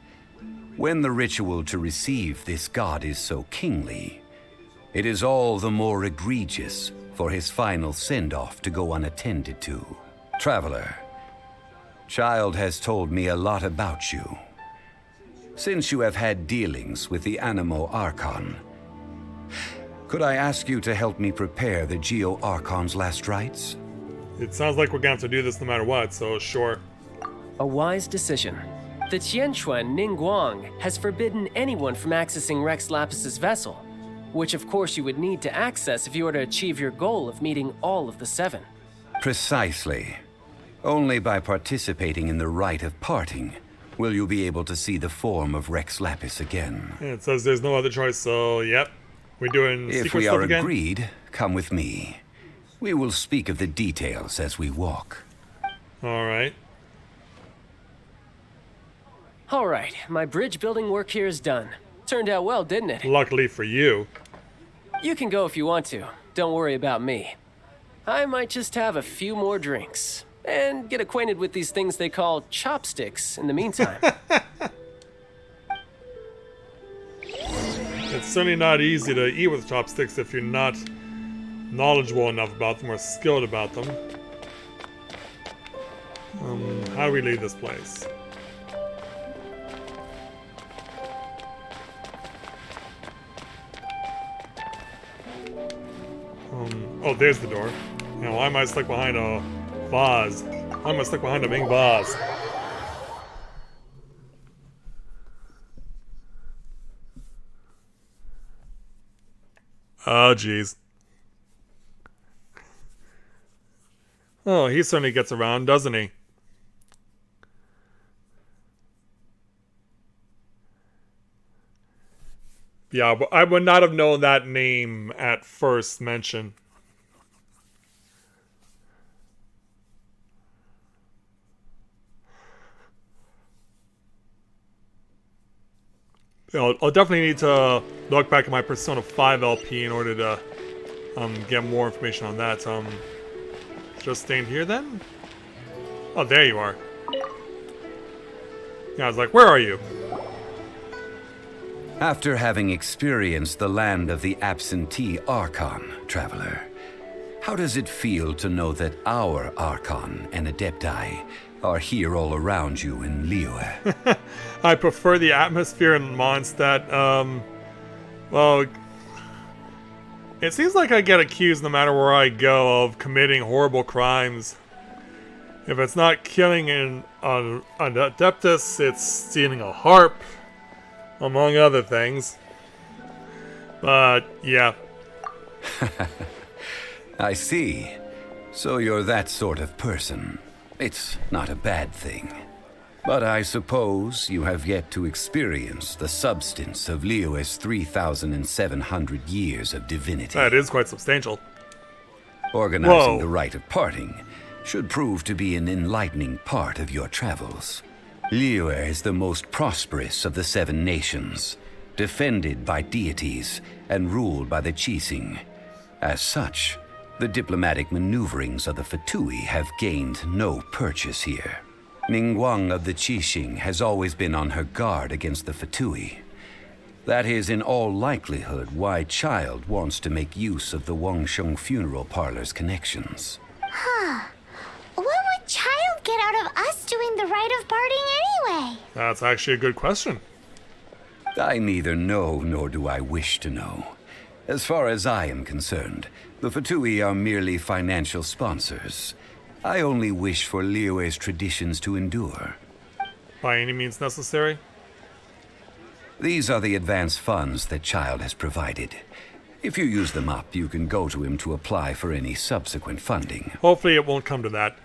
When the ritual to receive this god is so kingly, it is all the more egregious for his final send-off to go unattended to. Traveler, Child has told me a lot about you. Since you have had dealings with the Animo Archon, could I ask you to help me prepare the Geo Archon's last rites? It sounds like we're going to have to do this no matter what, so sure. A wise decision. The Tianquan Ningguang has forbidden anyone from accessing Rex Lapis's vessel, which of course you would need to access if you were to achieve your goal of meeting all of the seven. Precisely. Only by participating in the rite of parting will you be able to see the form of Rex Lapis again. Yeah, it says there's no other choice, so yep. We're doing If secret we stuff are again? agreed, come with me. We will speak of the details as we walk. Alright. Alright, my bridge building work here is done. Turned out well, didn't it? Luckily for you. You can go if you want to. Don't worry about me. I might just have a few more drinks. And get acquainted with these things they call chopsticks in the meantime. It's certainly not easy to eat with chopsticks if you're not knowledgeable enough about them or skilled about them. How do we leave this place? Oh, there's the door. Now, why am I stuck behind a vase? Why am I stuck behind a big vase? Oh, jeez. Oh, he certainly gets around, doesn't he? Yeah, but I would not have known that name at first mention. Yeah, I'll definitely need to look back at my Persona 5 LP in order to get more information on that. Just staying here then? Oh, there you are. Yeah, I was like, where are you? After having experienced the land of the absentee Archon, traveler, how does it feel to know that our Archon and Adepti are here all around you in Liyue? I prefer the atmosphere in Mondstadt. Well, it seems like I get accused no matter where I go of committing horrible crimes. If it's not killing an Adeptus, it's stealing a harp, among other things. But, yeah. I see. So you're that sort of person. It's not a bad thing. But I suppose you have yet to experience the substance of Liyue's 3,700 years of divinity. That is quite substantial. Organizing the rite of parting should prove to be an enlightening part of your travels. Liyue is the most prosperous of the 7 nations, defended by deities and ruled by the Qixing. As such, the diplomatic maneuverings of the Fatui have gained no purchase here. Ningguang of the Qixing has always been on her guard against the Fatui. That is in all likelihood why Child wants to make use of the Wangsheng funeral parlor's connections. Huh. What would Child get out of us doing the rite of parting anyway? That's actually a good question. I neither know nor do I wish to know. As far as I am concerned, the Fatui are merely financial sponsors. I only wish for Liyue's traditions to endure. By any means necessary? These are the advance funds that Child has provided. If you use them up, you can go to him to apply for any subsequent funding. Hopefully it won't come to that.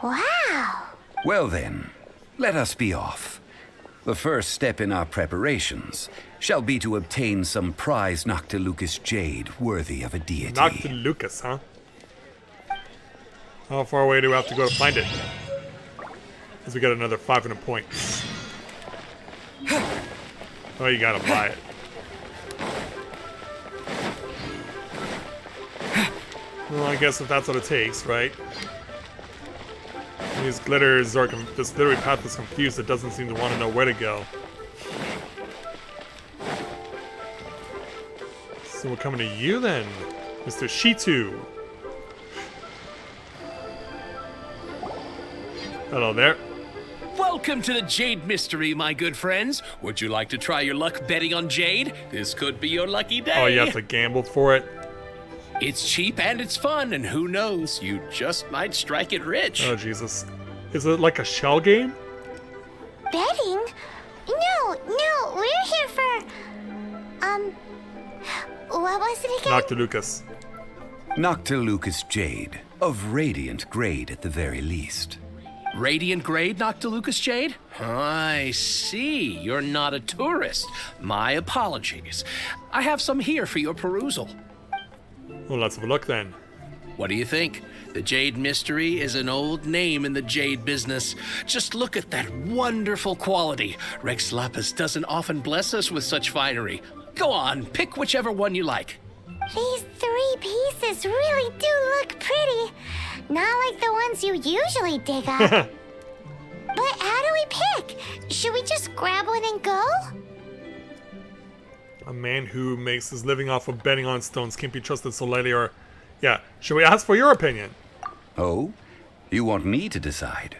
Wow. Well then, let us be off. The first step in our preparations shall be to obtain some prize Noctilucus jade worthy of a deity. Noctilucus, huh? How far away do we have to go to find it? Because we got another 500 points. Oh, you gotta buy it. Well, I guess if that's what it takes, right? These glitters are this glittery path is confused. It doesn't seem to want to know where to go. So we're coming to you then, Mr. Shitu. Hello there. Welcome to the Jade Mystery, my good friends. Would you like to try your luck betting on Jade? This could be your lucky day. Oh, you have to gamble for it? It's cheap and it's fun, and who knows, you just might strike it rich. Oh, Jesus. Is it like a shell game? Betting? No, we're here for... what was it again? Noctilucus. Noctilucus jade, of radiant grade at the very least. Radiant grade, Noctilucus Jade? I see. You're not a tourist. My apologies. I have some here for your perusal. Well, let's have a look then. What do you think? The Jade Mystery is an old name in the jade business. Just look at that wonderful quality. Rex Lapis doesn't often bless us with such finery. Go on, pick whichever one you like. These 3 pieces really do look pretty. Not like the ones you usually dig up. But how do we pick? Should we just grab one and go? A man who makes his living off of betting on stones can't be trusted so lightly, or... Yeah, should we ask for your opinion? Oh? You want me to decide?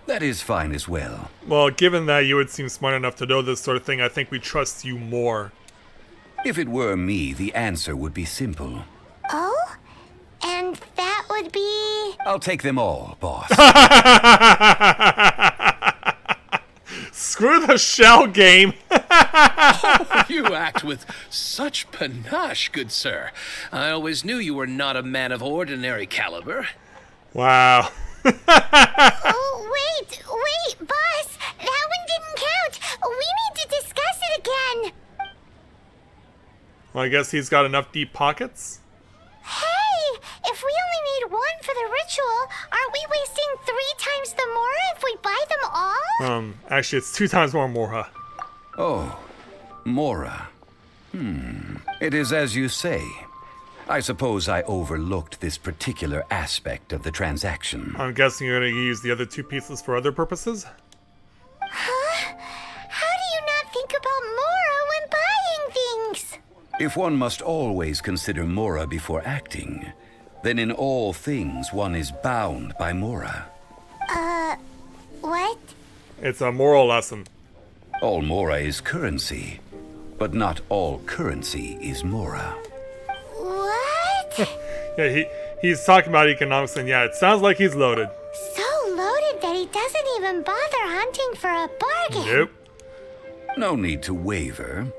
That is fine as well. Well, given that you would seem smart enough to know this sort of thing, I think we trust you more. If it were me, the answer would be simple. Oh? And that would be... I'll take them all, boss. Screw the shell game! Oh, you act with such panache, good sir. I always knew you were not a man of ordinary caliber. Wow. Oh, wait, boss! That one didn't count! We need to discuss it again! Well, I guess he's got enough deep pockets? Hey! If we only need one for the ritual, aren't we wasting 3 times the Mora if we buy them all? Actually, it's 2 times more Morha. Oh, Mora. It is as you say. I suppose I overlooked this particular aspect of the transaction. I'm guessing you're going to use the other 2 pieces for other purposes? Huh? How do you not think about Mora when buying things? If one must always consider Mora before acting, then in all things one is bound by Mora. What? It's a moral lesson. All Mora is currency, but not all currency is Mora. What? Yeah, he's talking about economics, and yeah, it sounds like he's loaded. So loaded that he doesn't even bother hunting for a bargain. Nope. No need to waver.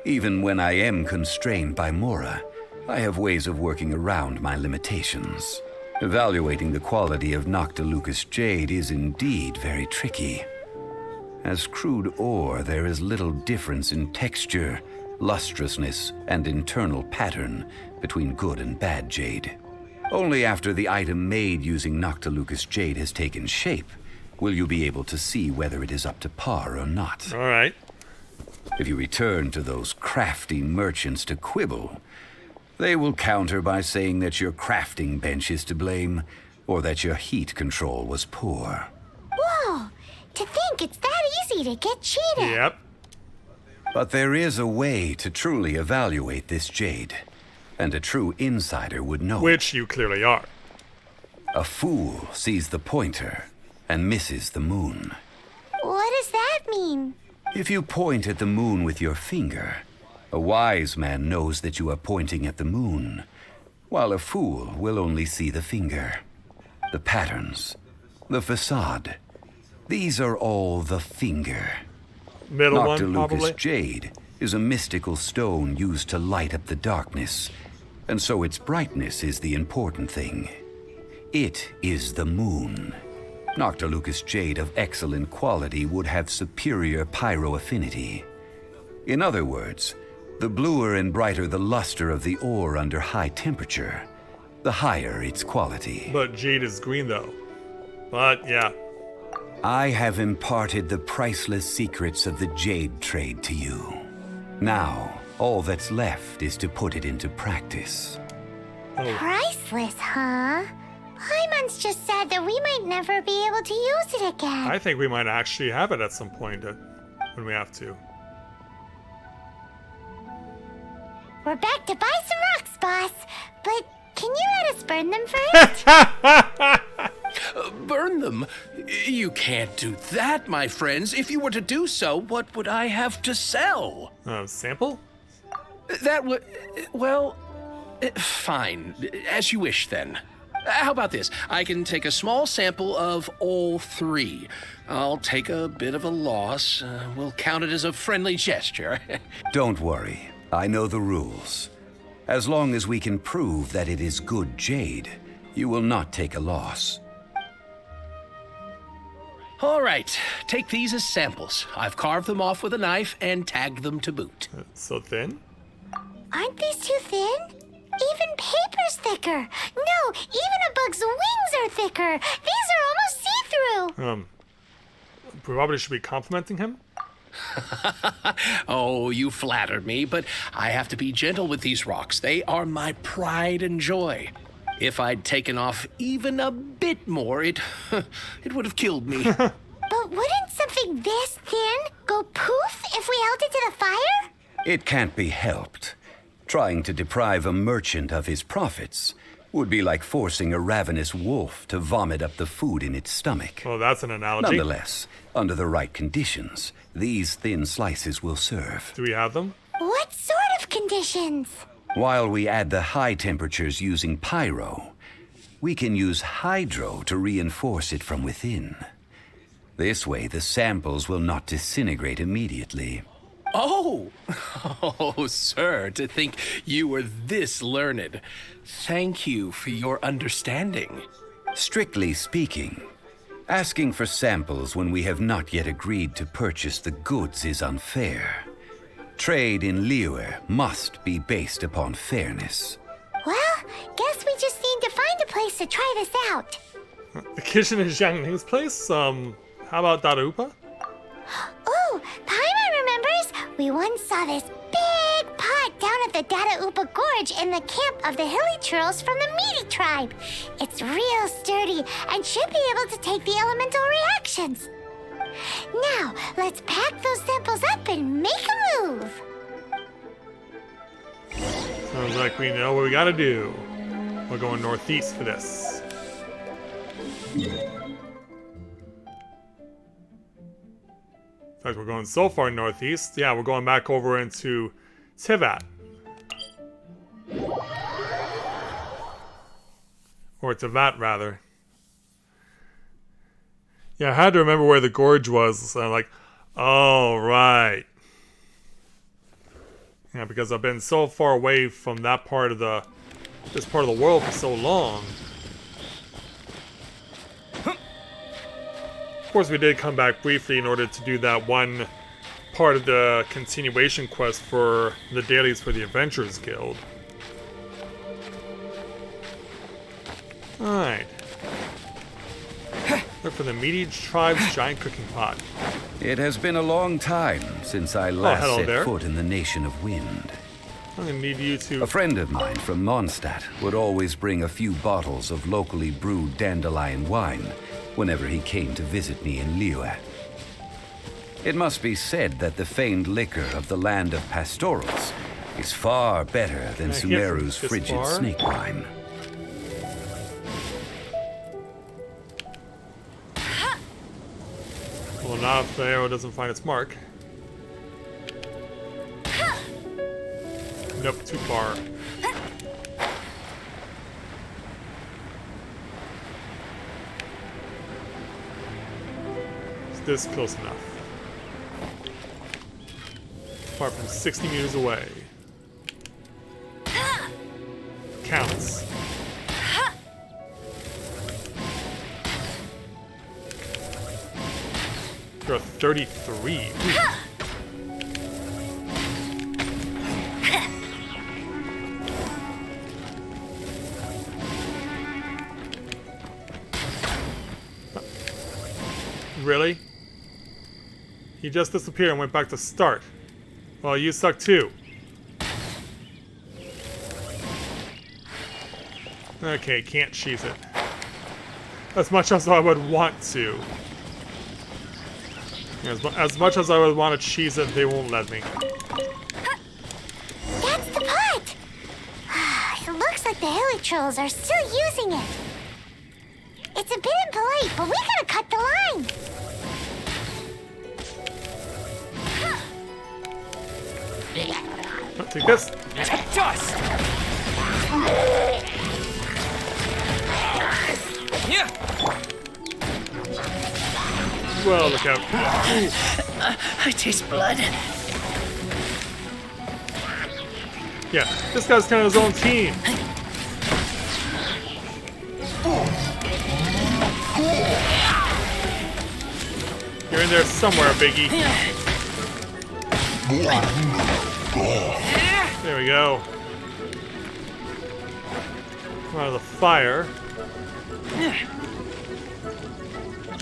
Even when I am constrained by Mora, I have ways of working around my limitations. Evaluating the quality of Noctilucous jade is indeed very tricky. As crude ore, there is little difference in texture, lustrousness, and internal pattern between good and bad jade. Only after the item made using Noctilucous jade has taken shape will you be able to see whether it is up to par or not. All right. If you return to those crafty merchants to quibble, they will counter by saying that your crafting bench is to blame, or that your heat control was poor. Whoa! To think it's that easy to get cheated. Yep. But there is a way to truly evaluate this jade, and a true insider would know. Which you clearly are. A fool sees the pointer and misses the moon. What does that mean? If you point at the moon with your finger, a wise man knows that you are pointing at the moon, while a fool will only see the finger. The patterns, the facade, these are all the finger. Middle one, probably. Noctilucous jade is a mystical stone used to light up the darkness, and so its brightness is the important thing. It is the moon. Noctilucous jade of excellent quality would have superior pyroaffinity. In other words, the bluer and brighter the luster of the ore under high temperature, the higher its quality. But jade is green, though. But, yeah. I have imparted the priceless secrets of the jade trade to you. Now, all that's left is to put it into practice. Priceless, huh? Paimon's just said that we might never be able to use it again. I think we might actually have it at some point when we have to. We're back to buy some rocks, boss. But can you let us burn them first? Burn them? You can't do that, my friends. If you were to do so, what would I have to sell? Sample? That would... well... fine. As you wish, then. How about this? I can take a small sample of all 3. I'll take a bit of a loss. We'll count it as a friendly gesture. Don't worry. I know the rules. As long as we can prove that it is good jade, you will not take a loss. All right. Take these as samples. I've carved them off with a knife and tagged them to boot. So thin? Aren't these too thin? Even paper's fur's thicker. No, even a bug's wings are thicker. These are almost see-through. Probably should be complimenting him. Oh, you flatter me, but I have to be gentle with these rocks. They are my pride and joy. If I'd taken off even a bit more, it would have killed me. But wouldn't something this thin go poof if we held it to the fire? It can't be helped. Trying to deprive a merchant of his profits would be like forcing a ravenous wolf to vomit up the food in its stomach. Well, that's an analogy. Nonetheless, under the right conditions, these thin slices will serve. Do we have them? What sort of conditions? While we add the high temperatures using pyro, we can use hydro to reinforce it from within. This way, the samples will not disintegrate immediately. Oh, sir, to think you were this learned. Thank you for your understanding. Strictly speaking, asking for samples when we have not yet agreed to purchase the goods is unfair. Trade in Liyue must be based upon fairness. Well, guess we just need to find a place to try this out. The kitchen is Zhang Ning's place. How about Darupa? Ooh, Paimon remembers we once saw this big pot down at the Dadaupa Gorge in the camp of the hilly churls from the Meaty tribe. It's real sturdy and should be able to take the elemental reactions. Now, let's pack those samples up and make a move. Sounds like we know what we gotta do. We're going northeast for this. In fact, we're going so far northeast. Yeah, we're going back over into Tivat. Or Tivat, rather. Yeah, I had to remember where the gorge was. So I'm like, oh, right. Yeah, because I've been so far away from that part of this part of the world for so long. Of course, we did come back briefly in order to do that one part of the continuation quest for the dailies for the Adventurers Guild. Alright. Look for the Meaty tribe's giant cooking pot. It has been a long time since I last hello set there. foot in the Nation of Wind. I'm gonna need you to... A friend of mine from Mondstadt would always bring a few bottles of locally brewed dandelion wine whenever he came to visit me in Liyue. It must be said that the famed liquor of the land of pastorals is far better than Can I hear from Sumeru's this frigid far? snake wine. Well, not if the arrow doesn't find its mark. Nope, too far. Is this close enough? Apart from 60 meters away. Counts. You're a 33. Ooh. Really? He just disappeared and went back to start. Well, you suck too. Okay, can't cheese it. As much as I would want to. As much as I would want to cheese it, they won't let me. That's the pot! It looks like the hilly trolls are still using it. It's a bit impolite, but we gotta cut the line. Take this. Dust! Yeah. Well, look out. I taste blood. Yeah, this guy's kind of his own team. You're in there somewhere, Biggie. There we go. Come out of the fire.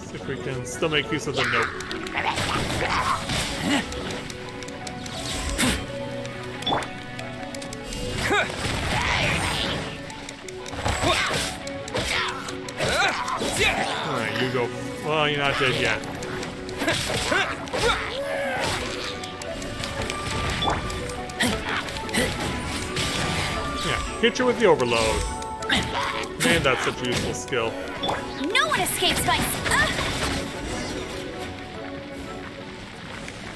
See if we can still make use of the note. Alright, you go. Well, you're not dead yet. Yeah, hit you with the overload. Man, that's such a useful skill. No one escapes my...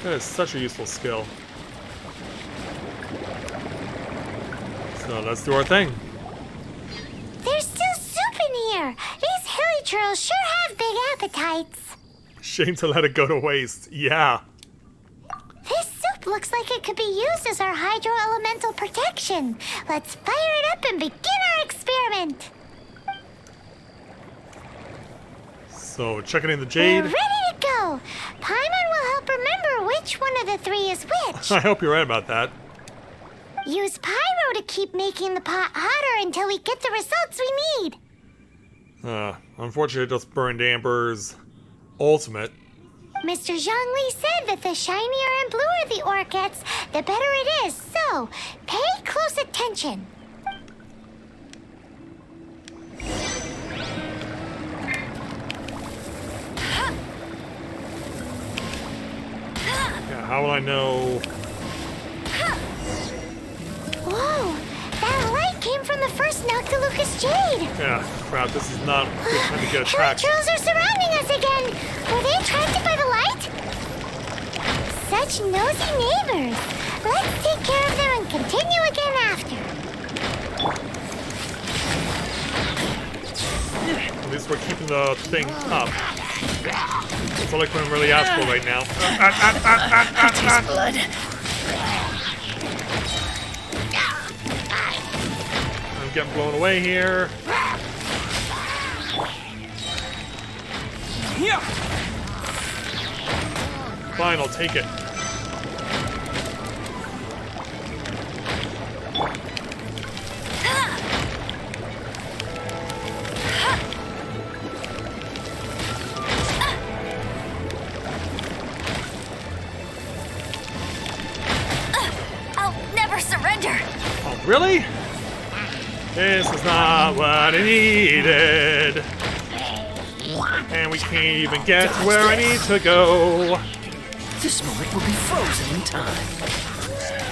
That is such a useful skill. So let's do our thing. There's still soup in here. These hilly churls sure have big appetites. Shame to let it go to waste. Yeah. This soup looks like it could be used as our hydro-elemental protection. Let's fire it up and begin our experiment. So, checking in the We're jade. ready to go. Paimon will help remember which one of the three is which. I hope you're right about that. Use pyro to keep making the pot hotter until we get the results we need. Unfortunately, it just burned Amber's ultimate. Mr. Zhongli said that the shinier and bluer the ore gets, the better it is. So, pay close attention. Yeah, how will I know? Whoa, that light came from the first Noctilucous Jade. Yeah, crap, this is not a good time to get Hilly attacked. churls are surrounding us again. Were they attracted by the light? Such nosy neighbors. Let's take care of them and continue again after. At least we're keeping the thing up. That's all I can really ask for right now. Blood. I'm getting blown away here. Fine, I'll take it. I'll never surrender. Oh, really? This is not what I needed. And we can't even get to where I need to go. This moment will be frozen in time.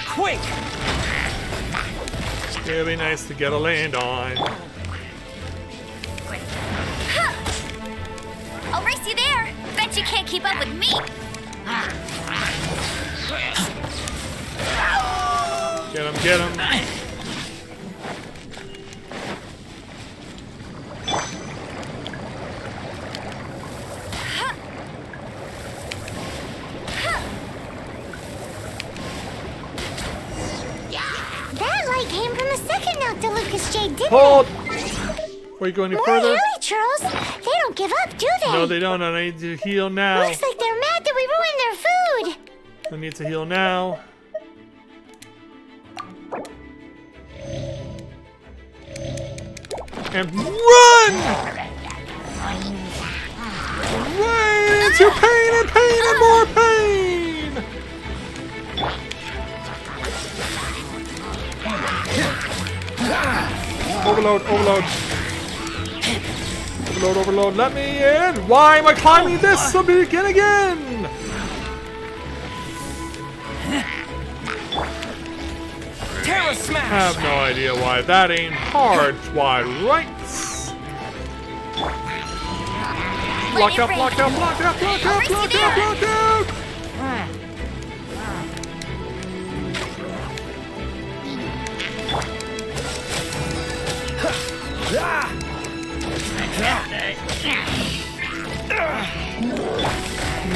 Quick! It'd be nice to get a land on. I'll race you there. Bet you can't keep up with me. Get him, get him. That light came from the second Noctilucous Jade, didn't Hold! it? Before you go any More further. hilly churls. They don't give up, do they? No, they don't. I need to heal now. Looks like they're mad that we ruined their food. I need to heal now. And run! Run into pain and pain and more pain! Overload, overload. Overload, overload, let me in! Why am I climbing this? So begin again! Terra I Smash! have no idea why that ain't hard. Why, right? Block out, block out, block out, block out, block out, block out!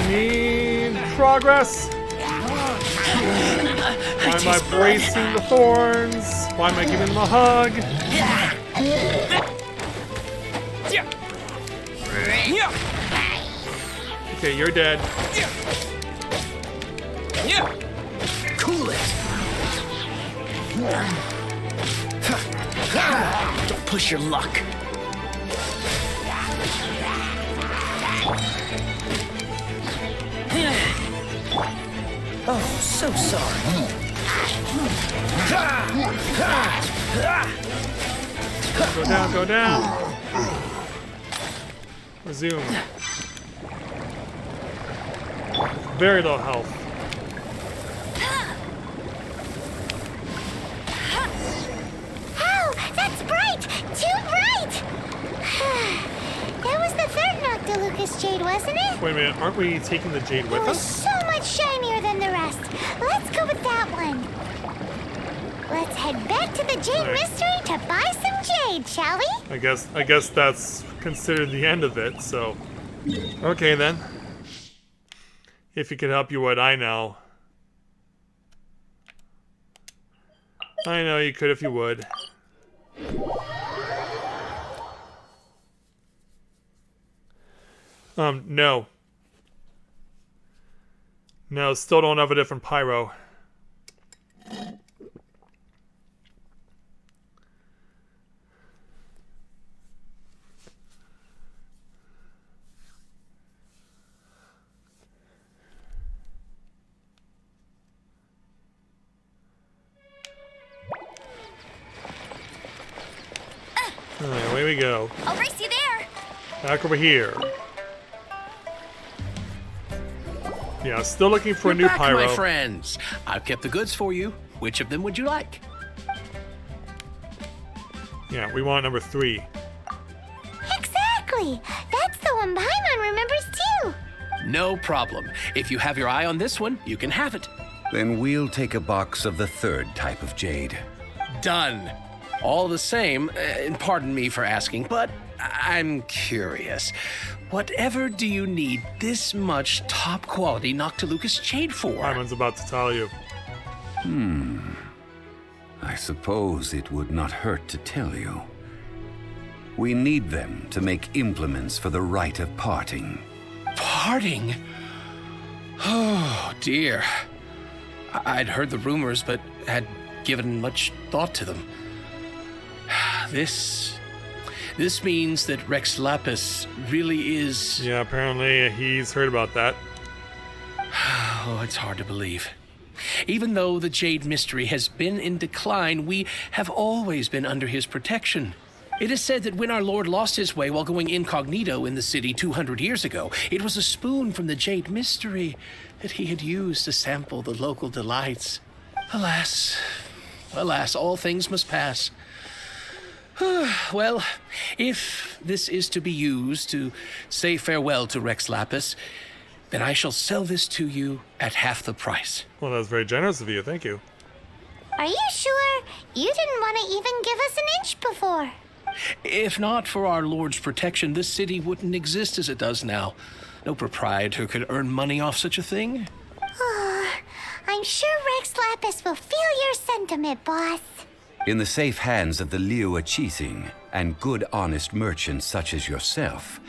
Need progress. Why am I bracing the thorns? Why am I giving them a hug? Okay, you're dead. Cool it. Don't push your luck. Oh, so sorry. Go down, go down. Resume. Very low health. Oh, that's bright! Too bright! That was the third Noctilucus jade, wasn't it? Wait a minute, aren't we taking the jade It with was us? so much shinier than the rest. Let's go with that one. Let's head back to the Jade Alright. Mystery to buy some jade, shall we? I guess that's considered the end of it, so. Okay then. If it could help you, what I know. I know you could if you would. No. No, still don't have a different pyro. Alright, away we go. I'll race you there. Back over here. Yeah, still looking for a new You're back, pyro. my friends. I've kept the goods for you. Which of them would you like? Yeah, we want number 3. Exactly! That's the one Paimon remembers too! No problem. If you have your eye on this one, you can have it. Then we'll take a box of the third type of jade. Done. All the same, and pardon me for asking, but I'm curious. Whatever do you need this much top-quality Noctilucus jade for? Simon's about to tell you. I suppose it would not hurt to tell you. We need them to make implements for the rite of parting. Parting? Oh, dear. I'd heard the rumors, but had given much thought to them. This means that Rex Lapis really is... Yeah, apparently he's heard about that. Oh, it's hard to believe. Even though the Jade Mystery has been in decline, we have always been under his protection. It is said that when our Lord lost his way while going incognito in the city 200 years ago, it was a spoon from the Jade Mystery that he had used to sample the local delights. Alas, alas, all things must pass. Well, if this is to be used to say farewell to Rex Lapis, then I shall sell this to you at half the price. Well, that's very generous of you. Thank you. Are you sure? You didn't want to even give us an inch before. If not for our Lord's protection, this city wouldn't exist as it does now. No proprietor could earn money off such a thing. I'm sure Rex Lapis will feel your sentiment, boss. In the safe hands of the Liu Chising and good honest merchants such as yourself,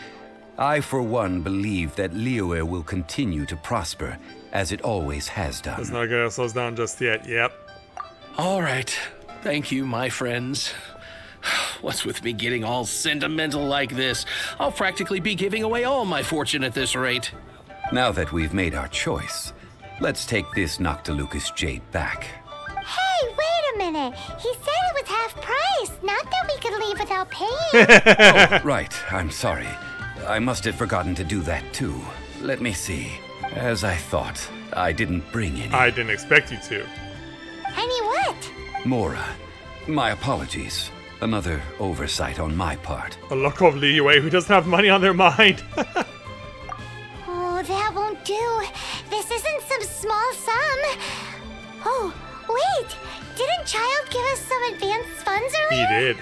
I for one believe that Liu will continue to prosper as it always has done. It's not gonna slow us down just yet. Yep. All right. Thank you, my friends. What's with me getting all sentimental like this? I'll practically be giving away all my fortune at this rate. Now that we've made our choice, let's take this Noctilucus jade back. Hey, wait a minute. He said it was half price, not that we could leave without paying. Right, I'm sorry. I must have forgotten to do that too. Let me see. As I thought, I didn't bring any. I didn't expect you to. Any what? Mora, my apologies. Another oversight on my part. A local of Liyue who doesn't have money on their mind. Oh, that won't do. This isn't some small sum. Oh, wait. Didn't Child give us some advanced funds He earlier? did.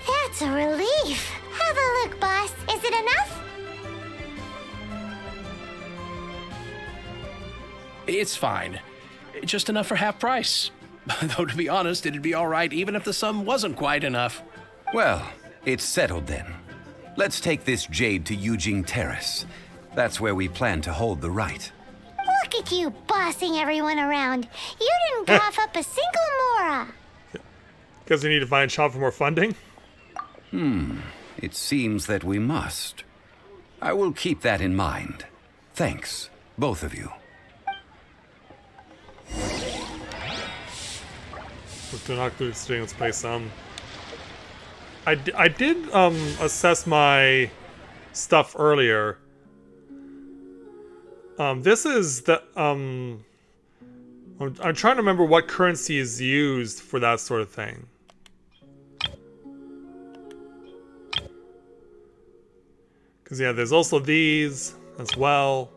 That's a relief. Have a look, boss. Is it enough? It's fine. Just enough for half price. Though, to be honest, it'd be all right even if the sum wasn't quite enough. Well, it's settled then. Let's take this jade to Yujing Terrace. That's where we plan to hold the rite. Look at you bossing everyone around. You didn't cough up a single mora. Because we need to find a shop for more funding? It seems that we must. I will keep that in mind. Thanks, both of you. We're not good at staying in this place. I did assess my stuff earlier. This is the I'm trying to remember what currency is used for that sort of thing. Because yeah, there's also these as well.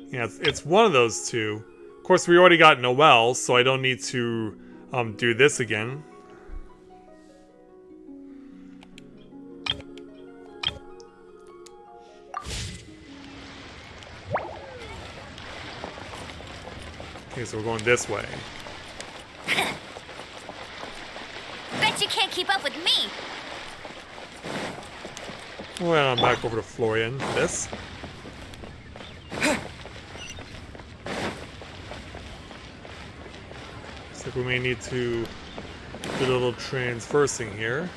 Yeah, it's one of those two. Of course, we already got Noelle, so I don't need to do this again. Okay, so we're going this way. Bet you can't keep up with me. Well, I'm back over to Florian for this. Looks like we may need to do a little transversing here.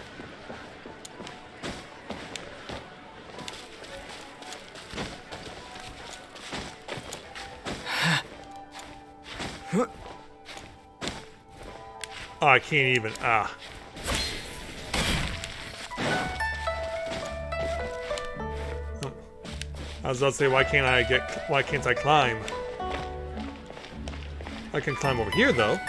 Oh, I can't even. I was about to say, why can't I climb? I can climb over here, though.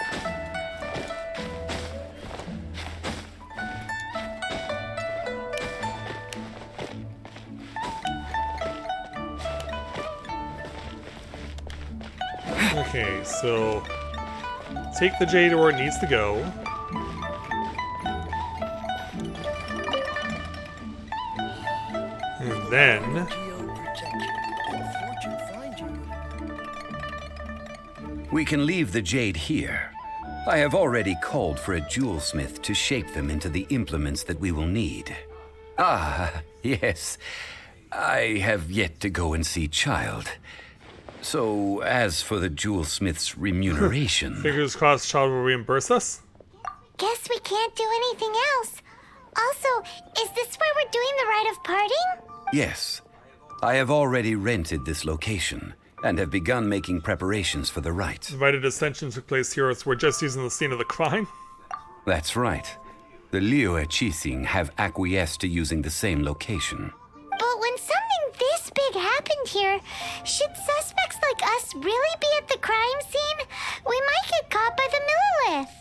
Okay, so take the jade to where it needs to go. And then We can leave the jade here. I have already called for a jewelsmith to shape them into the implements that we will need. Ah, yes. I have yet to go and see Child. So, as for the jewelsmith's remuneration... Fingers crossed Child will reimburse us. Guess we can't do anything else. Also, is this where we're doing the rite of parting? Yes. I have already rented this location and have begun making preparations for the rite. The rite of dissension took place here, so we're just using the scene of the crime. That's right. The Liyue Qixing have acquiesced to using the same location. But when something this big happened here, should suspects like us really be at the crime scene? We might get caught by the Millilith.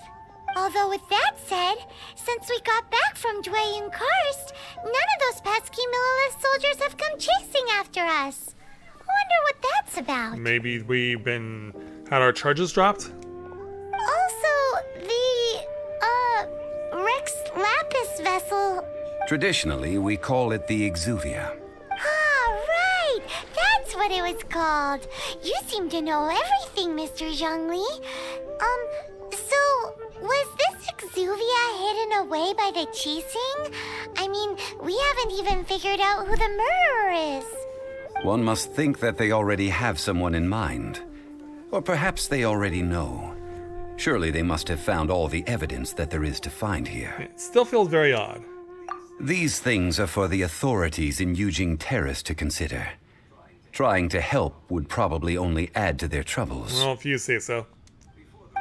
Although with that said, since we got back from Dwayne Karst, none of those pesky Millilith soldiers have come chasing after us. Wonder what that's about. Maybe we've had our charges dropped? Also, the, Rex Lapis vessel. Traditionally, we call it the Exuvia. Ah, right! That's what it was called. You seem to know everything, Mr. Zhongli. So, was this Exuvia hidden away by the Qixing? I mean, we haven't even figured out who the murderer is. One must think that they already have someone in mind. Or perhaps they already know. Surely they must have found all the evidence that there is to find here. It still feels very odd. These things are for the authorities in Yujing Terrace to consider. Trying to help would probably only add to their troubles. Well, if you say so.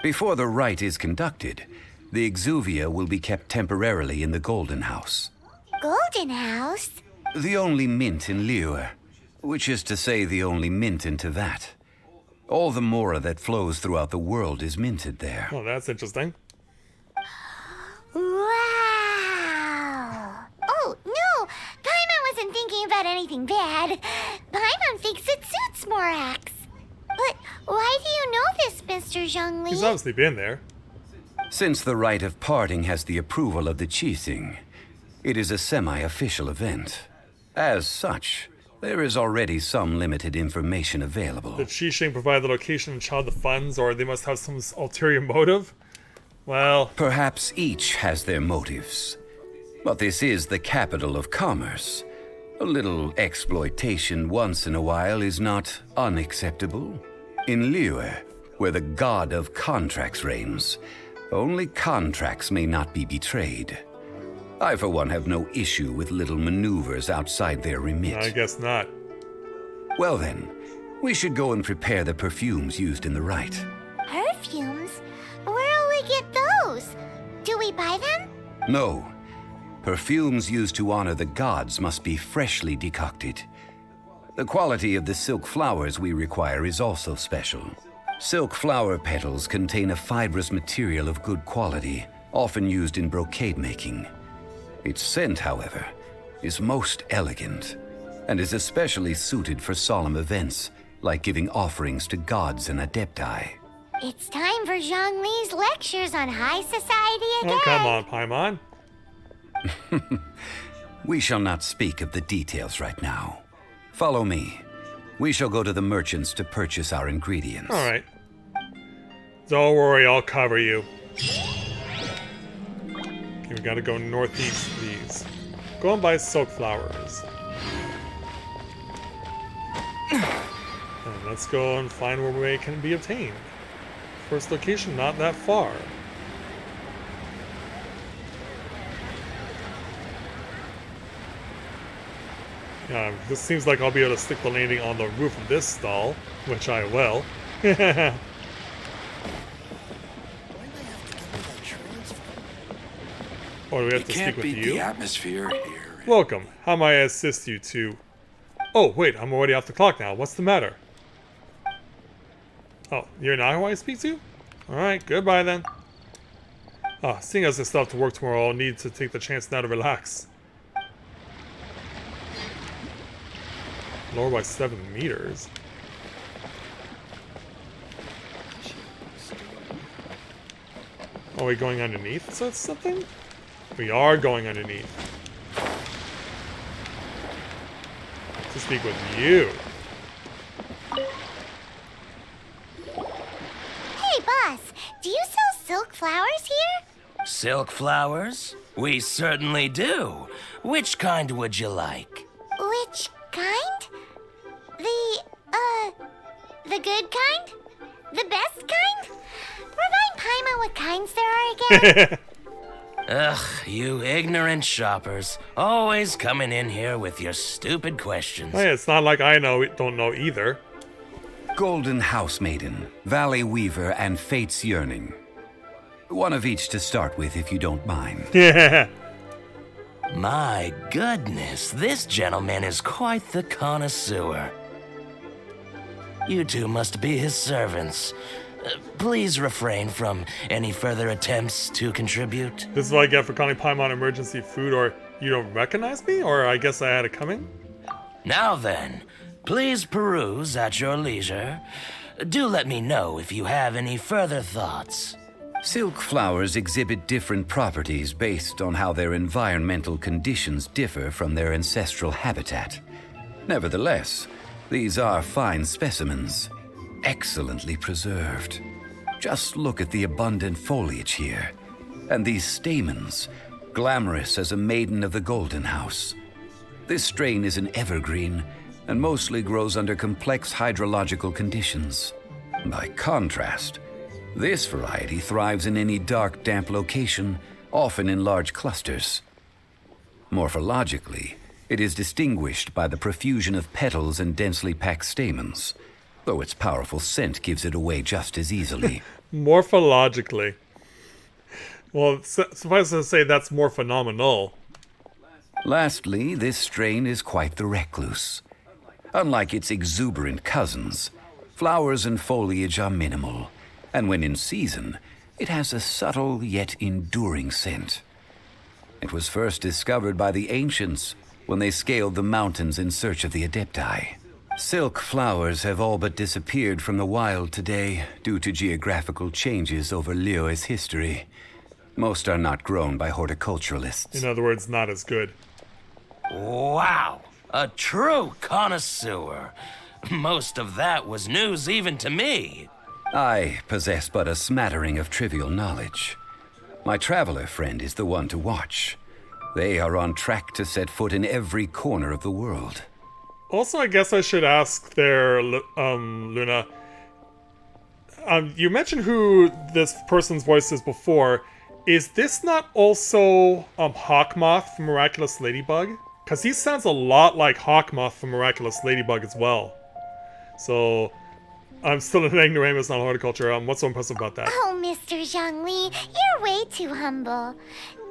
Before the rite is conducted, the Exuvia will be kept temporarily in the Golden House. Golden House? The only mint in Liyue, which is to say the only mint in Tevat. All the mora that flows throughout the world is minted there. Oh, that's interesting. Wow! Oh, no! Paimon wasn't thinking about anything bad. Paimon thinks it suits Morax. But why do you know this, Mr. Zhongli? He's obviously been there. Since the rite of parting has the approval of the Qixing, it is a semi-official event. As such, there is already some limited information available. Did Qixing provide the location and Child the funds, or they must have some ulterior motive? Well... Perhaps each has their motives. But this is the capital of commerce. A little exploitation once in a while is not unacceptable. In Liyue, where the god of contracts reigns, only contracts may not be betrayed. I, for one, have no issue with little maneuvers outside their remit. I guess not. Well then, we should go and prepare the perfumes used in the rite. Perfumes? Where'll we get those? Do we buy them? No. Perfumes used to honor the gods must be freshly decocted. The quality of the silk flowers we require is also special. Silk flower petals contain a fibrous material of good quality, often used in brocade making. Its scent, however, is most elegant, and is especially suited for solemn events, like giving offerings to gods and adepti. It's time for Zhongli's lectures on high society again. Oh, come on, Paimon. We shall not speak of the details right now. Follow me. We shall go to the merchants to purchase our ingredients. All right. Don't worry, I'll cover you. Okay, we gotta go northeast, please. Go and buy silk flowers. And let's go and find where they can be obtained. First location, not that far. This seems like I'll be able to stick the landing on the roof of this stall, which I will. Or do we have to speak with you? The atmosphere here. Welcome. How may I assist you to... Oh, wait, I'm already off the clock now. What's the matter? Oh, you're not who I speak to? Alright, goodbye then. Seeing as I still have to work tomorrow, I'll need to take the chance now to relax. Lower by 7 meters. Are we going underneath? So it's something? We are going underneath. To speak with you. Hey, boss, do you sell silk flowers here? Silk flowers? We certainly do. Which kind would you like? Which kind? The good kind? The best kind? Remind Paimon what kinds there are again. Ugh, you ignorant shoppers. Always coming in here with your stupid questions. Hey, it's not like I don't know either. Golden Housemaiden, Valley Weaver, and Fate's Yearning. One of each to start with, if you don't mind. Yeah. My goodness, this gentleman is quite the connoisseur. You two must be his servants. Please refrain from any further attempts to contribute. This is what I get for calling Paimon emergency food, or you don't recognize me, or I guess I had it coming? Now then, please peruse at your leisure. Do let me know if you have any further thoughts. Silk flowers exhibit different properties based on how their environmental conditions differ from their ancestral habitat. Nevertheless, these are fine specimens, excellently preserved. Just look at the abundant foliage here, and these stamens, glamorous as a maiden of the Golden House. This strain is an evergreen, and mostly grows under complex hydrological conditions. By contrast, this variety thrives in any dark, damp location, often in large clusters. Morphologically, it is distinguished by the profusion of petals and densely packed stamens, though its powerful scent gives it away just as easily. Morphologically. Well, suffice to say that's more phenomenal. Lastly, this strain is quite the recluse. Unlike its exuberant cousins, flowers and foliage are minimal, and when in season, it has a subtle yet enduring scent. It was first discovered by the ancients when they scaled the mountains in search of the adepti. Silk flowers have all but disappeared from the wild today due to geographical changes over Liyue's history. Most are not grown by horticulturalists. In other words, not as good. Wow, a true connoisseur. Most of that was news even to me. I possess but a smattering of trivial knowledge. My traveler friend is the one to watch. They are on track to set foot in every corner of the world. Also, I guess I should ask there, Luna. You mentioned who this person's voice is before. Is this not also Hawkmoth from Miraculous Ladybug? Because he sounds a lot like Hawkmoth from Miraculous Ladybug as well. So, I'm still an ignoramus on horticulture. What's so impressive about that? Oh, Mr. Zhongli, you're way too humble.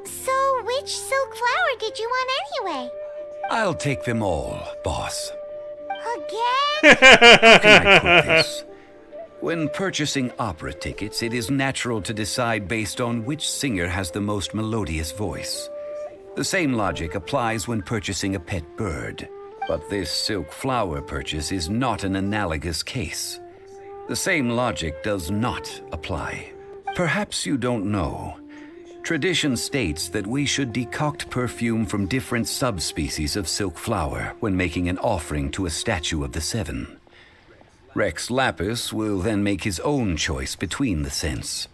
So, which silk flower did you want anyway? I'll take them all, boss. Again? How can I put this? When purchasing opera tickets, it is natural to decide based on which singer has the most melodious voice. The same logic applies when purchasing a pet bird. But this silk flower purchase is not an analogous case. The same logic does not apply. Perhaps you don't know. Tradition states that we should decoct perfume from different subspecies of silk flower when making an offering to a statue of the Seven. Rex Lapis will then make his own choice between the scents.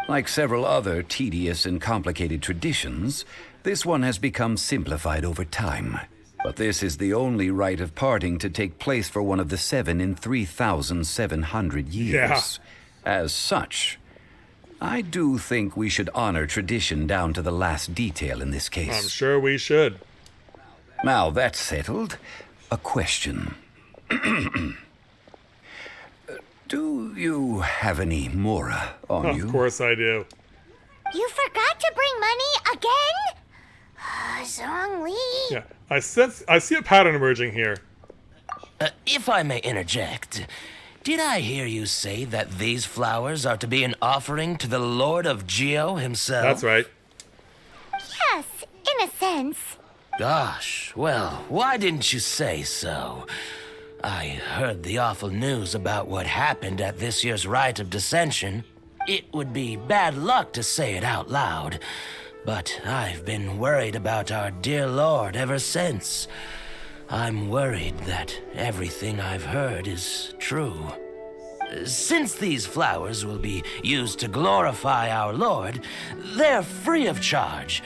Like several other tedious and complicated traditions, this one has become simplified over time. But this is the only rite of parting to take place for one of the Seven in 3,700 years. Yeah. As such, I do think we should honor tradition down to the last detail in this case. I'm sure we should. Now that's settled, a question. Do you have any Mora on you? Of course I do. You forgot to bring money again? Zhongli. Yeah, I see a pattern emerging here. If I may interject, did I hear you say that these flowers are to be an offering to the Lord of Geo himself? That's right. Yes, in a sense. Gosh, well, why didn't you say so? I heard the awful news about what happened at this year's Rite of Dissension. It would be bad luck to say it out loud, but I've been worried about our dear Lord ever since. I'm worried that everything I've heard is true. Since these flowers will be used to glorify our Lord, they're free of charge.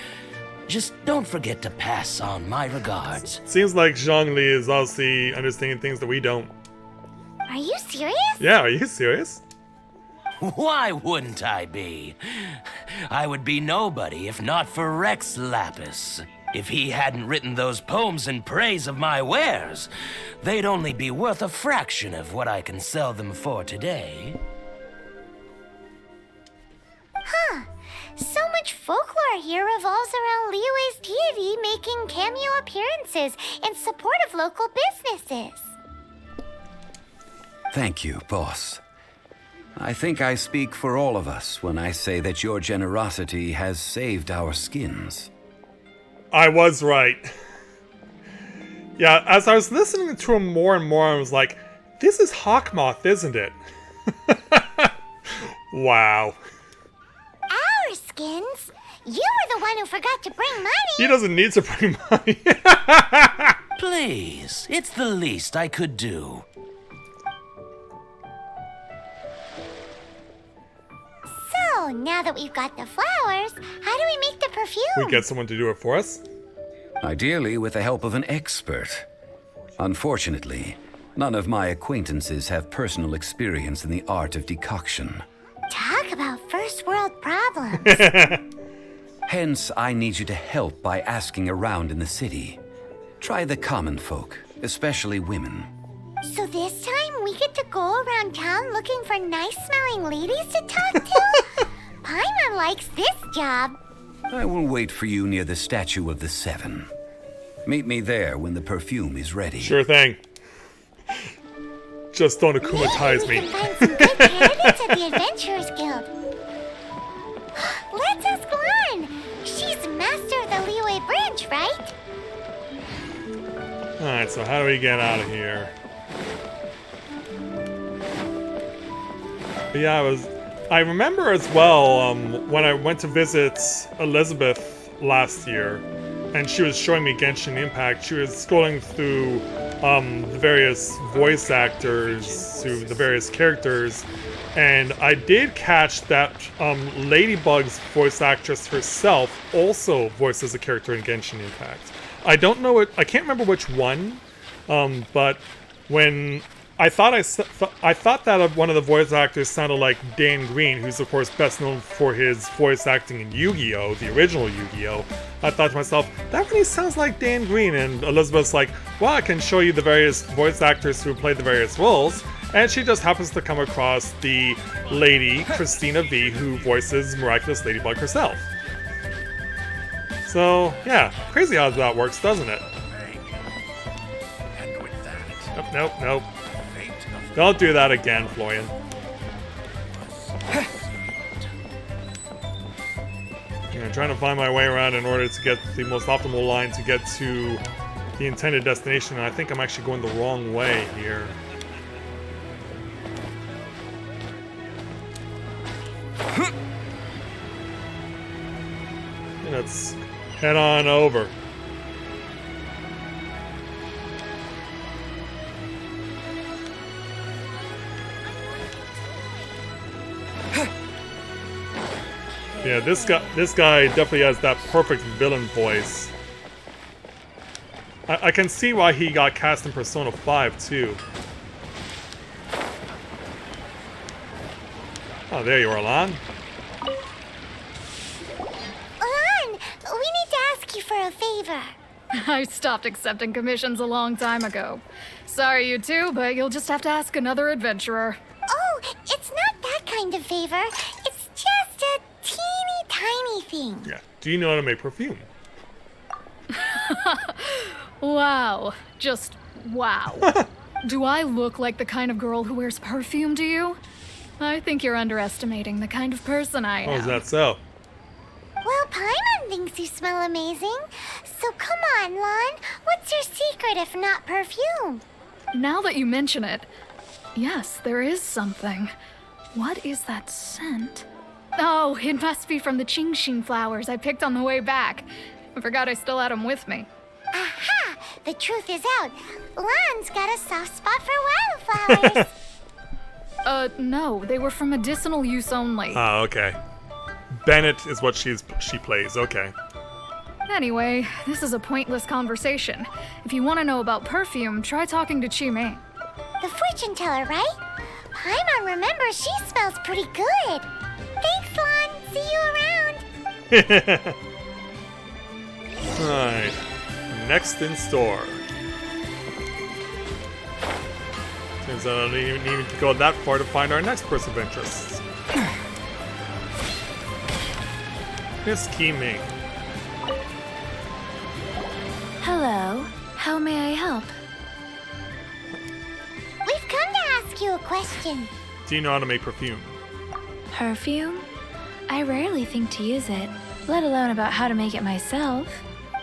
Just don't forget to pass on my regards. Seems like Zhongli is obviously understanding things that we don't. Are you serious? Yeah, are you serious? Why wouldn't I be? I would be nobody if not for Rex Lapis. If he hadn't written those poems in praise of my wares, they'd only be worth a fraction of what I can sell them for today. Huh. So much folklore here revolves around Liyue's deity making cameo appearances in support of local businesses. Thank you, boss. I think I speak for all of us when I say that your generosity has saved our skins. I was right. Yeah, as I was listening to him more and more, I was like, this is Hawkmoth, isn't it? Wow. Our skins? You were the one who forgot to bring money. He doesn't need to bring money. Please, it's the least I could do. So, now that we've got the flowers, how do we make the perfume? We get someone to do it for us. Ideally with the help of an expert. Unfortunately, none of my acquaintances have personal experience in the art of decoction. Talk about first world problems. Hence, I need you to help by asking around in the city. Try the common folk, especially women. So this time we get to go around town looking for nice-smelling ladies to talk to? Paimon likes this job. I will wait for you near the statue of the Seven. Meet me there when the perfume is ready. Sure thing. Just don't akumatize Maybe me. we can find some good candidates at the Adventurers Guild. Let's ask Lan. She's master of the Liyue branch, right? Alright, so how do we get out of here? But yeah, I remember as well when I went to visit Elizabeth last year, and she was showing me Genshin Impact. She was scrolling through the various voice actors to the various characters, and I did catch that Ladybug's voice actress herself also voices a character in Genshin Impact. I don't know it. I can't remember which one, but when I thought that one of the voice actors sounded like Dan Green, who's of course best known for his voice acting in Yu-Gi-Oh, the original Yu-Gi-Oh. I thought to myself, that really sounds like Dan Green, and Elizabeth's like, well, I can show you the various voice actors who played the various roles, and she just happens to come across the lady, Christina V, who voices Miraculous Ladybug herself. So, yeah, crazy how that works, doesn't it? Nope. Don't do that again, Florian. I'm trying to find my way around in order to get the most optimal line to get to the intended destination, and I think I'm actually going the wrong way here. Let's head on over. Yeah, this guy definitely has that perfect villain voice. I can see why he got cast in Persona 5 too. Oh, there you are, Lan. Lan, we need to ask you for a favor. I stopped accepting commissions a long time ago. Sorry, you two, but you'll just have to ask another adventurer. Oh, it's not that kind of favor. It's just a teeny tiny thing. Yeah. Do you know how to make perfume? Wow. Just wow. Do I look like the kind of girl who wears perfume to you? I think you're underestimating the kind of person I am. Oh, is that so? Well, Paimon thinks you smell amazing. So come on, Lan. What's your secret if not perfume? Now that you mention it, yes, there is something. What is that scent? Oh, it must be from the Genshin flowers I picked on the way back. I forgot I still had them with me. Aha! The truth is out. Lan's got a soft spot for wildflowers. No, they were for medicinal use only. Ah, okay. Bennett is what she plays, okay. Anyway, this is a pointless conversation. If you want to know about perfume, try talking to Chi-Mei. The fortune teller, right? Paimon remembers she smells pretty good. Thanks, Lan. See you around. Alright. Next in store. Turns out I don't even need to go that far to find our next person of interest. Miss Ki-Ming. Hello. How may I help? We've come to ask you a question. Do you know how to make perfume? Perfume? I rarely think to use it, let alone about how to make it myself.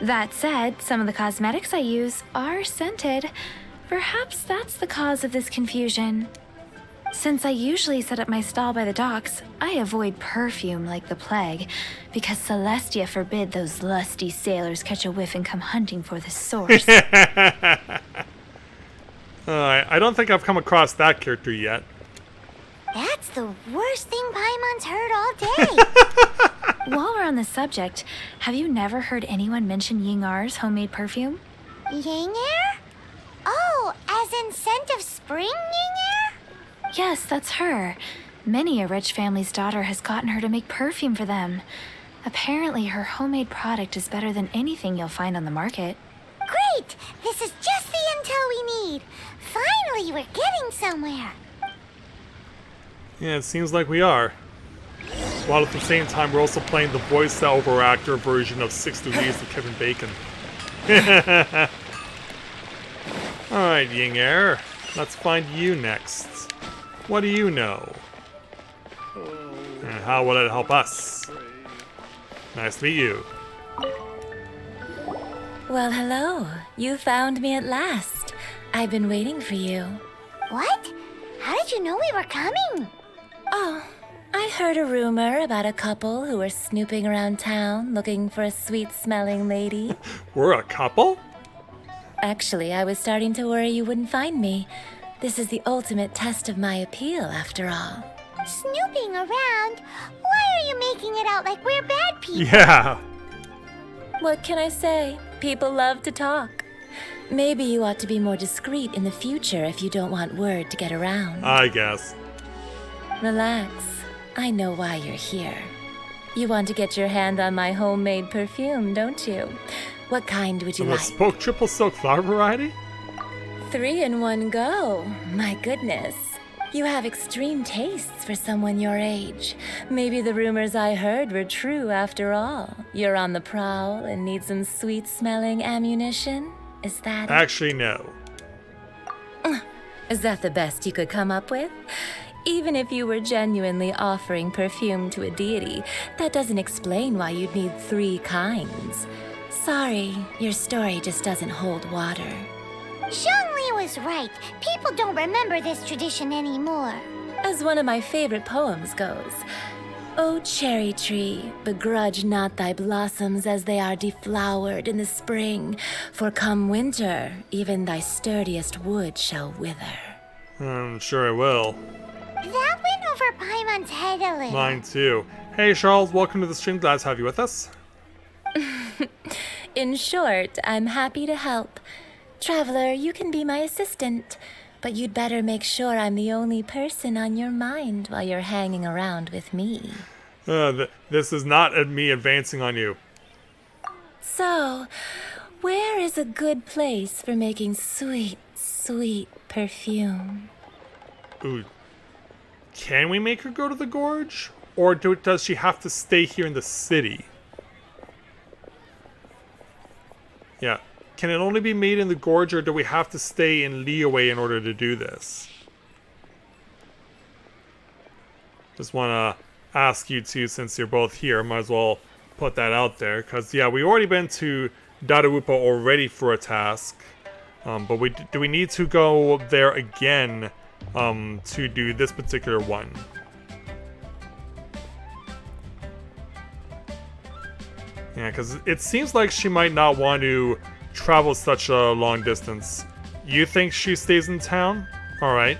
That said, some of the cosmetics I use are scented. Perhaps that's the cause of this confusion. Since I usually set up my stall by the docks, I avoid perfume like the plague, because Celestia forbid those lusty sailors catch a whiff and come hunting for the source. I don't think I've come across that character yet. That's the worst thing Paimon's heard all day. While we're on the subject, have you never heard anyone mention Ying-Ar's homemade perfume? Ying-Er? Oh, as in scent of spring, Ying-Er? Yes, that's her. Many a rich family's daughter has gotten her to make perfume for them. Apparently, her homemade product is better than anything you'll find on the market. Great! This is just the intel we need. Finally, we're getting somewhere. Yeah, it seems like we are. While at the same time, we're also playing the voice-over actor version of 6 Degrees of Kevin Bacon. Alright, Ying-Er. Let's find you next. What do you know? And how will it help us? Nice to meet you. Well, hello. You found me at last. I've been waiting for you. What? How did you know we were coming? Oh, I heard a rumor about a couple who were snooping around town looking for a sweet-smelling lady. We're a couple? Actually, I was starting to worry you wouldn't find me. This is the ultimate test of my appeal, after all. Snooping around? Why are you making it out like we're bad people? Yeah. What can I say? People love to talk. Maybe you ought to be more discreet in the future if you don't want word to get around. I guess. Relax. I know why you're here. You want to get your hand on my homemade perfume, don't you? What kind would you The like? bespoke triple silk flower variety? 3 in one go. My goodness. You have extreme tastes for someone your age. Maybe the rumors I heard were true after all. You're on the prowl and need some sweet-smelling ammunition? Is that it? Actually, no. Is that the best you could come up with? Even if you were genuinely offering perfume to a deity, that doesn't explain why you'd need 3 kinds. Sorry, your story just doesn't hold water. Zhongli was right. People don't remember this tradition anymore. As one of my favorite poems goes, O cherry tree, begrudge not thy blossoms as they are deflowered in the spring, for come winter, even thy sturdiest wood shall wither. I'm sure I will. That went over Paimon's head a little. Mine too. Hey Charles, welcome to the stream. Glad to have you with us. In short, I'm happy to help. Traveler, you can be my assistant, but you'd better make sure I'm the only person on your mind while you're hanging around with me. This is not me advancing on you. So, where is a good place for making sweet, sweet perfume? Ooh. Can we make her go to the gorge? Or does she have to stay here in the city? Yeah. Can it only be made in the gorge, or do we have to stay in Liyue in order to do this? Just want to ask you two, since you're both here, might as well put that out there. Because, yeah, we've already been to Daruupa already for a task. But do we need to go there again to do this particular one? Yeah, because it seems like she might not want to travel such a long distance. You think she stays in town? Alright.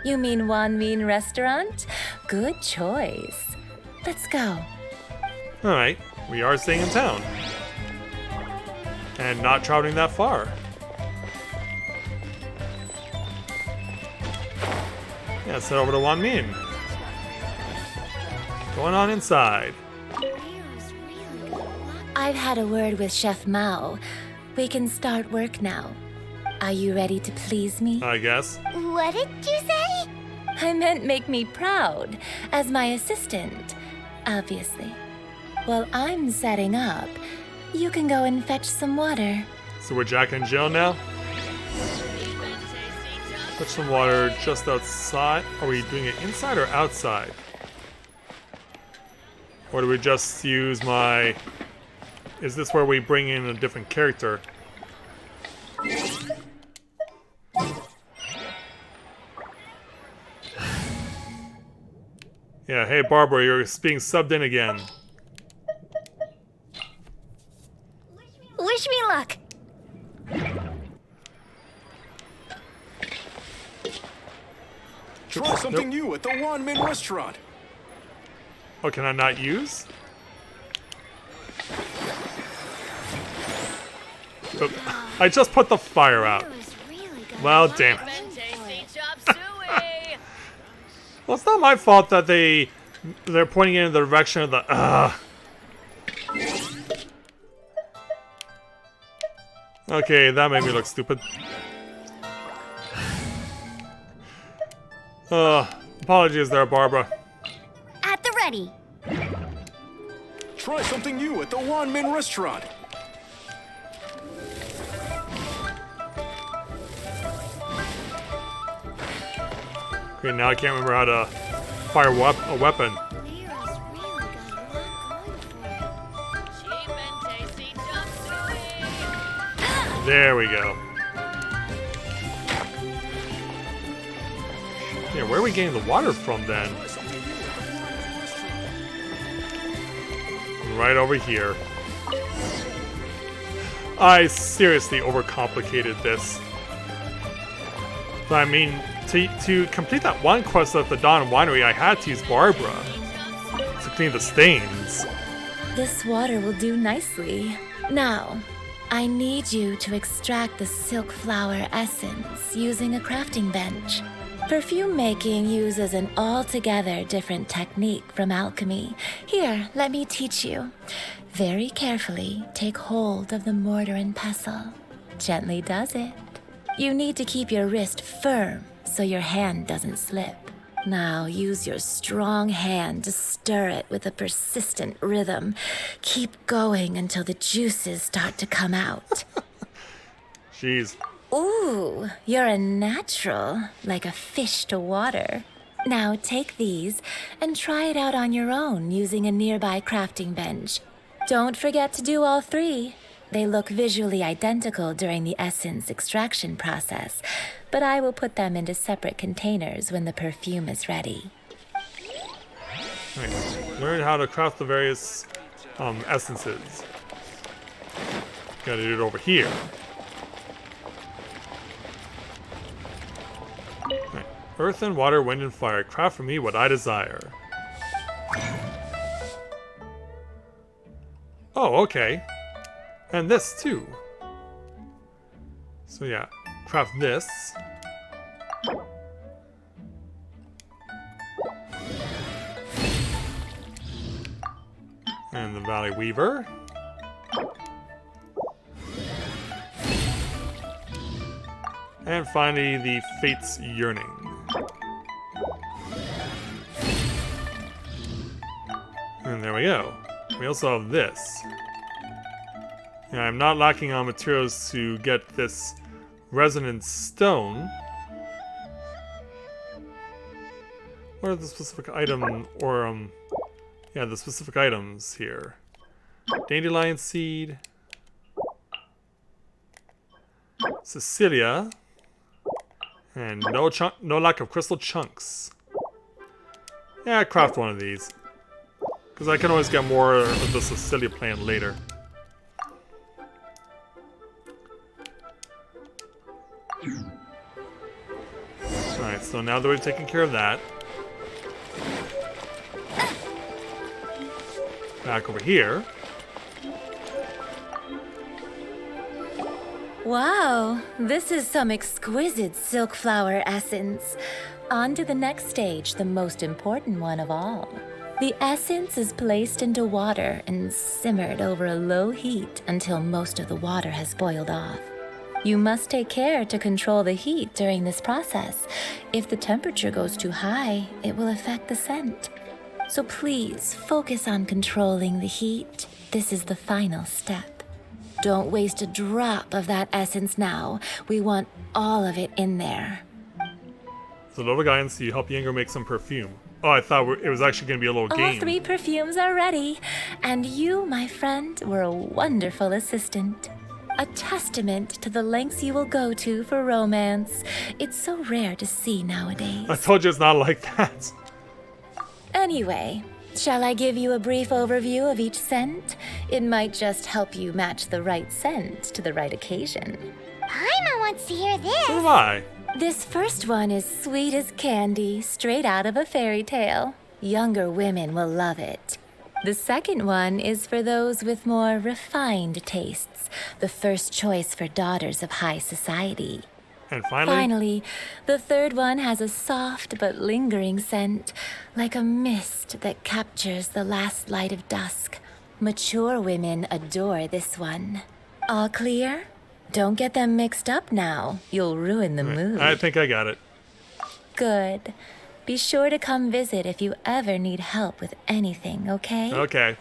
You mean Wanmin Restaurant? Good choice. Let's go. Alright, we are staying in town. And not traveling that far. Yeah, let's head over to Wanmin. Going on inside. I've had a word with Chef Mao. We can start work now. Are you ready to please me? I guess. What did you say? I meant make me proud, as my assistant, obviously. While I'm setting up, you can go and fetch some water. So we're Jack and Jill now? Fetch some water just outside. Are we doing it inside or outside? Or do we just use my... Is this where we bring in a different character? Yeah, hey Barbara, you're being subbed in again. Wish me luck. Try something new at the Wanmin Restaurant. Oh, can I not use? Oh, I just put the fire out. Well, damn it. Well, it's not my fault that they're pointing in the direction of the Okay, that made me look stupid. Apologies there, Barbara. At the ready. Try something new at the Wanmin Restaurant. Okay, now I can't remember how to fire a weapon. There we go. Yeah, where are we getting the water from then? Right over here. I seriously overcomplicated this. But I mean, to complete that one quest at the Dawn Winery, I had to use Barbara to clean the stains. This water will do nicely. Now, I need you to extract the silk flower essence using a crafting bench. Perfume making uses an altogether different technique from alchemy. Here, let me teach you. Very carefully, take hold of the mortar and pestle. Gently does it. You need to keep your wrist firm so your hand doesn't slip. Now use your strong hand to stir it with a persistent rhythm. Keep going until the juices start to come out. Jeez. Ooh, you're a natural, like a fish to water. Now take these and try it out on your own using a nearby crafting bench. Don't forget to do all three. They look visually identical during the essence extraction process, but I will put them into separate containers when the perfume is ready. Nice. Learn how to craft the various essences. Gotta do it over here. Right. Earth and water, wind and fire. Craft for me what I desire. Oh, okay. And this too. So yeah, craft this. And the Valley Weaver. And finally, the Fate's Yearning. And there we go. We also have this. Yeah, I'm not lacking on materials to get this resonant stone. What are the specific item, or yeah, the specific items here? Dandelion seed, Cecilia, and no lack of crystal chunks. Yeah, craft one of these, because I can always get more of the Cecilia plant later. Alright, so now that we've taken care of that, back over here. Wow, this is some exquisite silk flower essence. On to the next stage, the most important one of all. The essence is placed into water and simmered over a low heat until most of the water has boiled off. You must take care to control the heat during this process. If the temperature goes too high, it will affect the scent. So please focus on controlling the heat. This is the final step. Don't waste a drop of that essence now. We want all of it in there. So little guidance to help Yengo make some perfume. Oh, I thought it was actually going to be a little game. All three perfumes are ready. And you, my friend, were a wonderful assistant. A testament to the lengths you will go to for romance. It's so rare to see nowadays. I told you it's not like that. Anyway, shall I give you a brief overview of each scent? It might just help you match the right scent to the right occasion. Paimon wants to hear this. So do I. This first one is sweet as candy, straight out of a fairy tale. Younger women will love it. The second one is for those with more refined tastes, the first choice for daughters of high society. And finally, the third one has a soft but lingering scent, like a mist that captures the last light of dusk. Mature women adore this one. All clear? Don't get them mixed up now. You'll ruin the mood. I think I got it. Good. Be sure to come visit if you ever need help with anything, okay? Okay.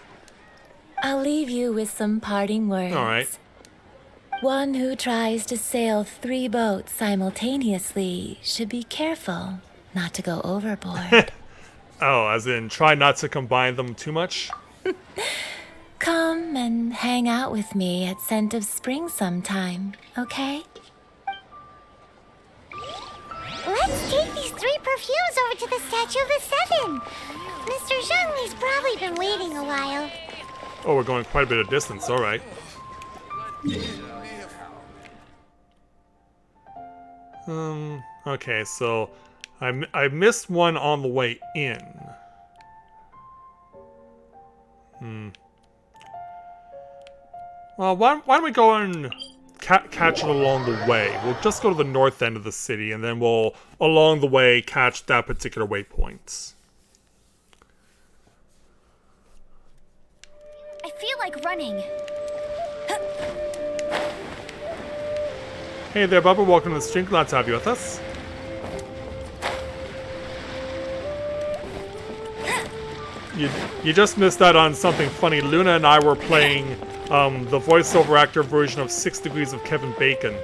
I'll leave you with some parting words. All right. One who tries to sail 3 boats simultaneously should be careful not to go overboard. Oh, as in try not to combine them too much? Come and hang out with me at Scent of Spring sometime, okay? Let's take these 3 perfumes over to the Statue of the Seven. Mr. Zhongli's probably been waiting a while. Oh, we're going quite a bit of distance, alright. Okay, so I missed one on the way in. Well, why don't we go and catch it along the way? We'll just go to the north end of the city, and then we'll, along the way, catch that particular waypoint. I feel like running. Hey there, Bubba. Welcome to the stream. Glad to have you with us. You just missed out on something funny. Luna and I were playing the voiceover actor version of 6 Degrees of Kevin Bacon,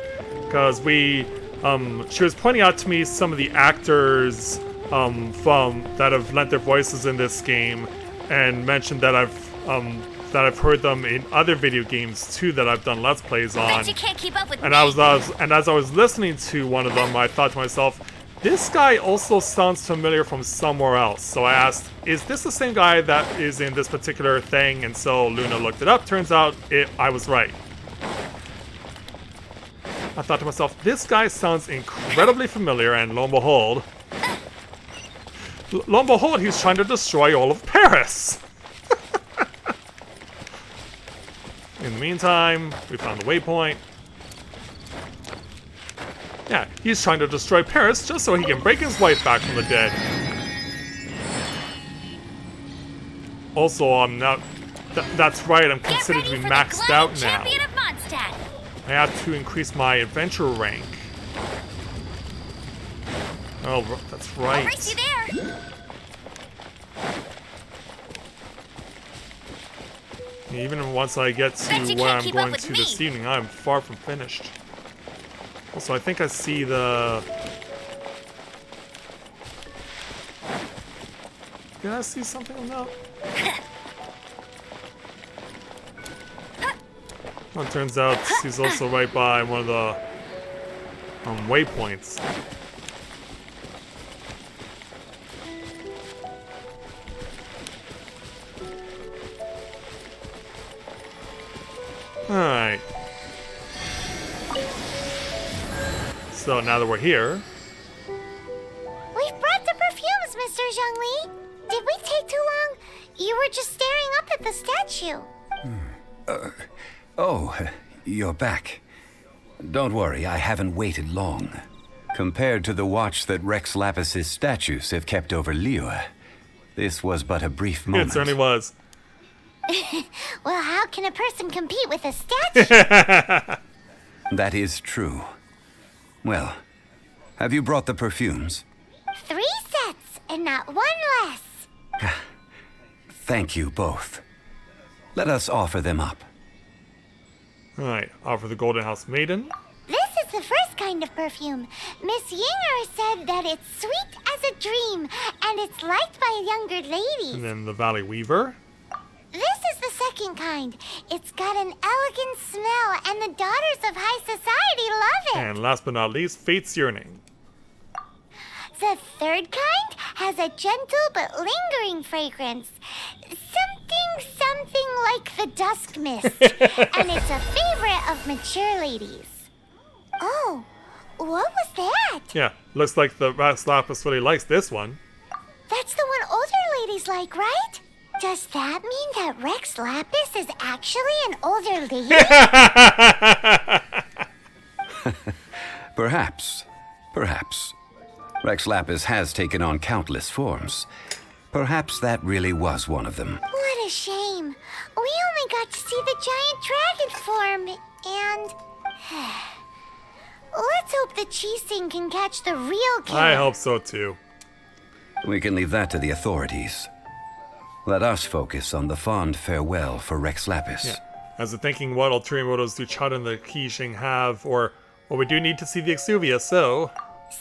because she was pointing out to me some of the actors from that have lent their voices in this game, and mentioned that I've heard them in other video games too that I've done Let's Plays on. Bet you can't keep up with And me. as I was listening to one of them, I thought to myself, this guy also sounds familiar from somewhere else. So I asked, is this the same guy that is in this particular thing? And so Luna looked it up. Turns out I was right. I thought to myself, this guy sounds incredibly familiar, and lo and behold, he's trying to destroy all of Paris. In the meantime, we found the waypoint. Yeah, he's trying to destroy Paris just so he can bring his wife back from the dead. Also, I'm not... that's right, I'm considered to be maxed out now. I have to increase my adventure rank. Oh, that's right. I'll race you there. Even once I get to where I'm going to this evening, I'm far from finished. Also, I think I see the... Did I see something? No. Well, it turns out he's also right by one of the waypoints. Alright. So now that we're here... We've brought the perfumes, Mr. Zhongli. Did we take too long? You were just staring up at the statue. Oh, you're back. Don't worry, I haven't waited long. Compared to the watch that Rex Lapis's statues have kept over Liyue, this was but a brief moment. It certainly was. Well, how can a person compete with a statue? That is true. Well, have you brought the perfumes? 3 sets, and not 1 less. Thank you both. Let us offer them up. Alright, offer the Golden House Maiden. This is the first kind of perfume. Miss Yinger said that it's sweet as a dream, and it's liked by younger ladies. And then the Valley Weaver. This is the second kind. It's got an elegant smell, and the daughters of high society love it. And last but not least, Fate's Yearning. The third kind has a gentle but lingering fragrance. Something like the dusk mist. And it's a favorite of mature ladies. Oh, what was that? Yeah, looks like the Rex Lapis really likes this one. That's the one older ladies like, right? Does that mean that Rex Lapis is actually an older lady? Perhaps. Rex Lapis has taken on countless forms. Perhaps that really was one of them. What a shame. We only got to see the giant dragon form, and... Let's hope the Qixing can catch the real killer. I hope so too. We can leave that to the authorities. Let us focus on the fond farewell for Rex Lapis. Yeah. As of thinking, what ulterior motives do Chad and the Qixing have, or... Well, we do need to see the Exuvia, so...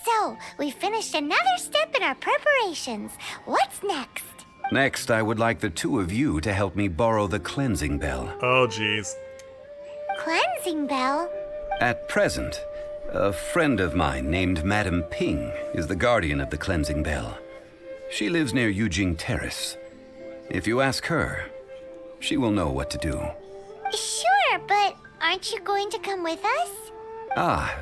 So, we finished another step in our preparations. What's next? Next, I would like the 2 of you to help me borrow the cleansing bell. Oh, jeez. Cleansing bell? At present, a friend of mine named Madame Ping is the guardian of the cleansing bell. She lives near Yujing Terrace. If you ask her, she will know what to do. Sure, but aren't you going to come with us? Ah,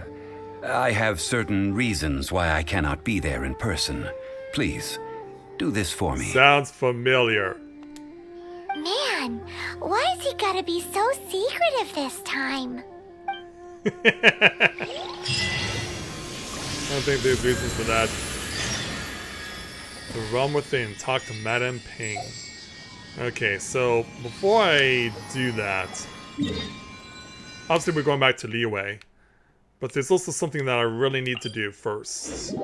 I have certain reasons why I cannot be there in person. Please, do this for me. Sounds familiar. Man, why has he gotta be so secretive this time? I don't think there's reasons for that. The realm within. Talk to Madame Ping. Okay, so before I do that, obviously we're going back to Liyue, but there's also something that I really need to do first.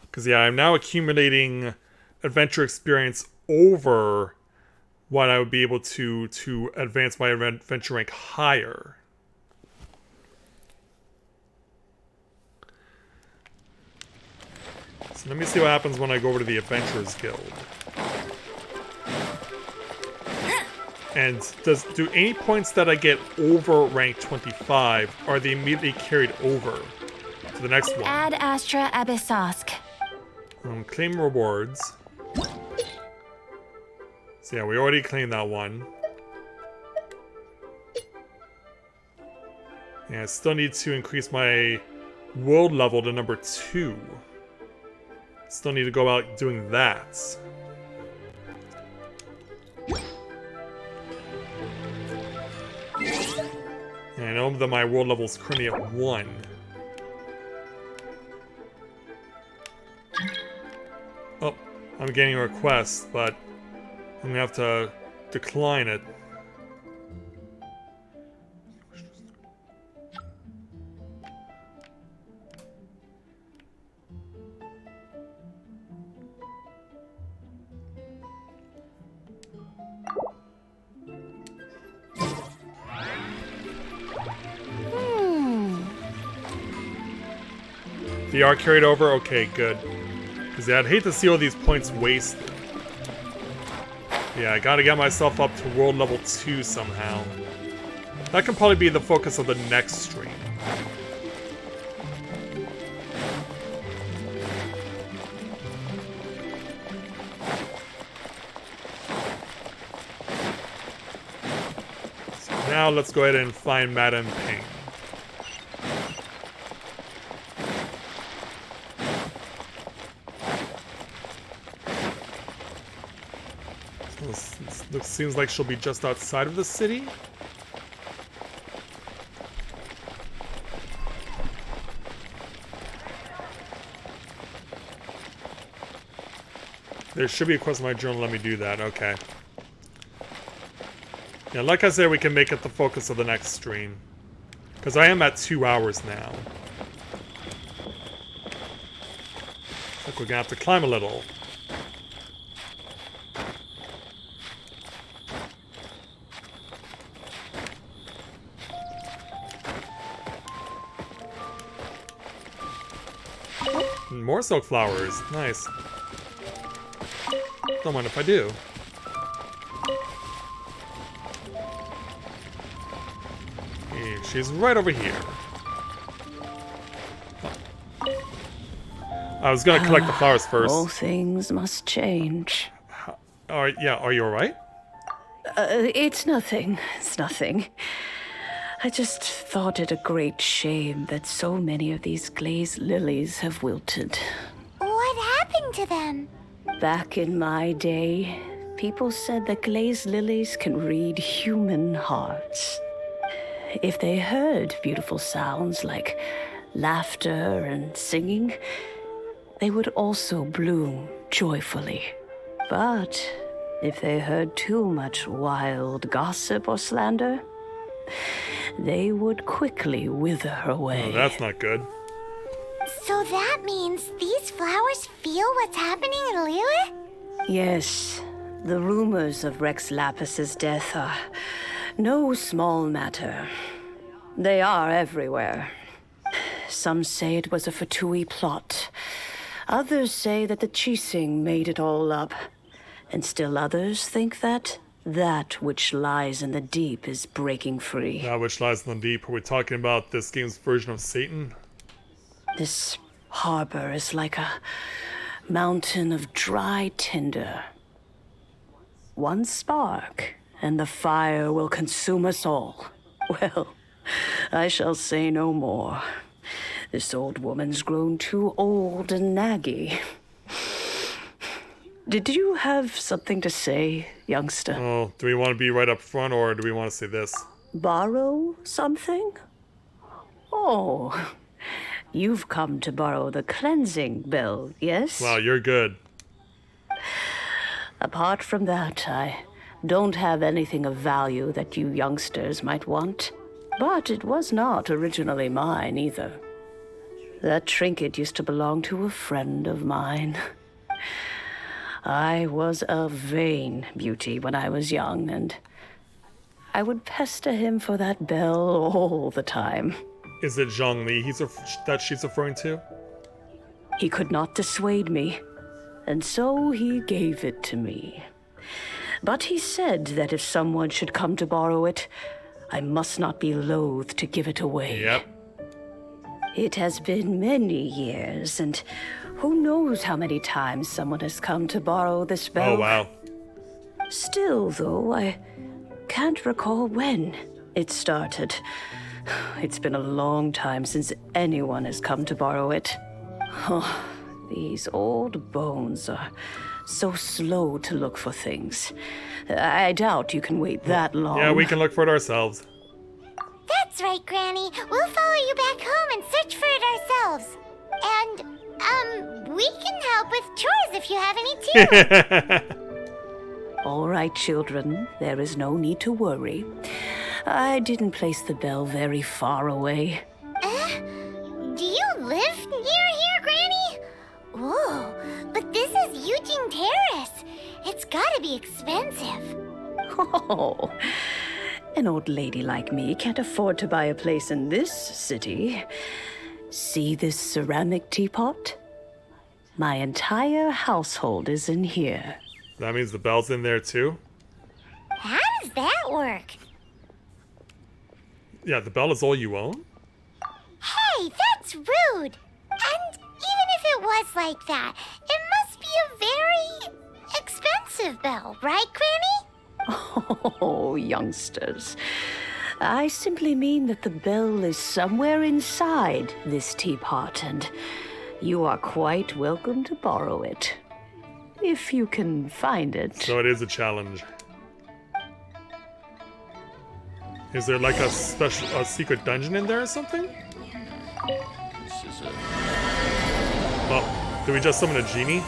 Because yeah, I'm now accumulating adventure experience over what I would be able to advance my adventure rank higher. So let me see what happens when I go over to the Adventurers Guild. And do any points that I get over rank 25, are they immediately carried over to the next one? Ad Astra Abyssosk. Claim rewards. So yeah, we already claimed that one. Yeah, I still need to increase my world level to number 2. Still need to go out doing that. And I know that my world level is currently at 1. Oh, I'm getting a request, but I'm gonna have to decline it. The R carried over? Okay, good. Because yeah, I'd hate to see all these points wasted. Yeah, I gotta get myself up to world level 2 somehow. That can probably be the focus of the next stream. So now let's go ahead and find Madame Ping. This seems like she'll be just outside of the city. There should be a quest in my journal, let me do that, okay. Yeah, like I said, we can make it the focus of the next stream. Because I am at 2 hours now. Looks like we're gonna have to climb a little. More silk flowers. Nice. Don't mind if I do. Hey, she's right over here. Oh. I was gonna collect the flowers first. All things must change. Yeah, are you alright? It's nothing. It's nothing. I just thought it a great shame that so many of these glazed lilies have wilted. What happened to them? Back in my day, people said that glazed lilies can read human hearts. If they heard beautiful sounds like laughter and singing, they would also bloom joyfully. But if they heard too much wild gossip or slander, they would quickly wither away. Oh, that's not good. So that means these flowers feel what's happening in Liyue? Yes, the rumors of Rex Lapis's death are no small matter. They are everywhere. Some say it was a Fatui plot. Others say that the Chising made it all up. And still others think that which lies in the deep is breaking free. That which lies in the deep. Are we talking about this game's version of Satan? This harbor is like a mountain of dry tinder. One spark, and the fire will consume us all. Well, I shall say no more. This old woman's grown too old and naggy. Did you have something to say, youngster? Oh, do we want to be right up front, or do we want to say this? Borrow something? Oh, you've come to borrow the cleansing bell, yes? Wow, you're good. Apart from that, I don't have anything of value that you youngsters might want. But it was not originally mine either. That trinket used to belong to a friend of mine. I was a vain beauty when I was young, and I would pester him for that bell all the time. Is it Zhongli that she's referring to? He could not dissuade me, and so he gave it to me. But he said that if someone should come to borrow it, I must not be loath to give it away. Yep. It has been many years, and who knows how many times someone has come to borrow this bell. Oh, wow. Still, though, I can't recall when it started. It's been a long time since anyone has come to borrow it. Oh, these old bones are so slow to look for things. I doubt you can wait that long. Yeah, we can look for it ourselves. That's right, Granny. We'll follow you back home and search for it ourselves. And, we can help with chores if you have any too. All right, children. There is no need to worry. I didn't place the bell very far away. Do you live near here, Granny? Whoa, but this is Eugene Terrace. It's gotta be expensive. Oh, an old lady like me can't afford to buy a place in this city. See this ceramic teapot? My entire household is in here. That means the bell's in there too? How does that work? Yeah, the bell is all you own? Hey, that's rude. And even if it was like that, it must be a very expensive bell, right, Granny? Oh, youngsters. I simply mean that the bell is somewhere inside this teapot, and you are quite welcome to borrow it. If you can find it. So it is a challenge. Is there like a secret dungeon in there or something? This is a... Oh, did we just summon a genie?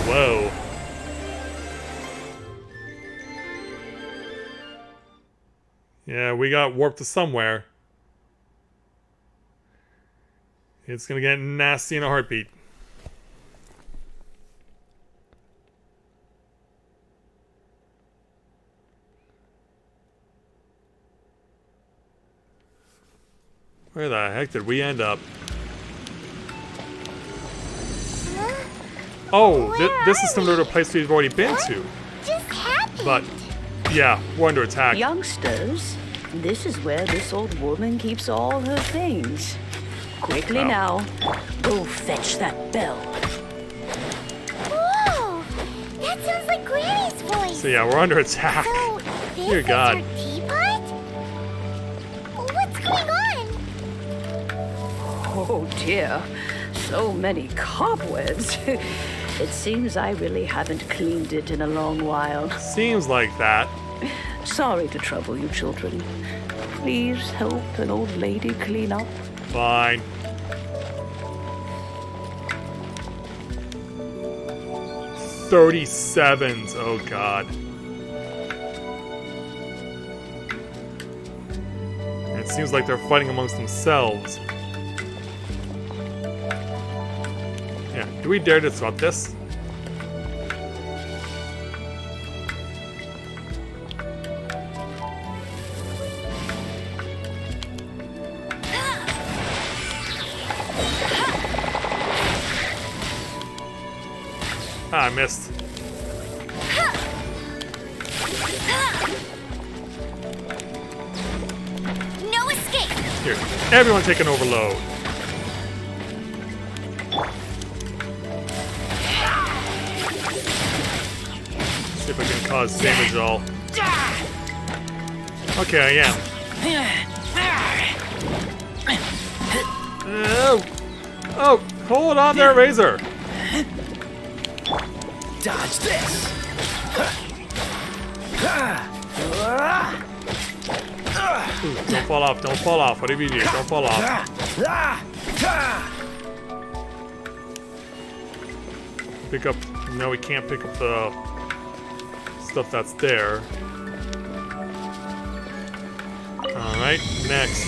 Whoa. Yeah, we got warped to somewhere. It's gonna get nasty in a heartbeat. Where the heck did we end up? Oh, this is similar to a place we've already been to. Just happened. But, yeah, we're under attack. Youngsters, this is where this old woman keeps all her things. Quickly now, go fetch that bell. Whoa, that sounds like Granny's voice. So yeah, we're under attack. So, this Dear is God. your teapot? What's going on? Oh dear, so many cobwebs. It seems I really haven't cleaned it in a long while. Seems like that. Sorry to trouble you, children. Please help an old lady clean up. Fine. $37s. Oh God. It seems like they're fighting amongst themselves. Yeah, do we dare disrupt this? Ah, I missed. No escape. Here, everyone take an overload. See if I can cause damage at all. Okay, I am. Oh, oh, hold on there, Razor. Dodge this. Ooh, don't fall off, don't fall off. Whatever you do, don't fall off. Pick up. No, we can't pick up the stuff that's there. Alright, next.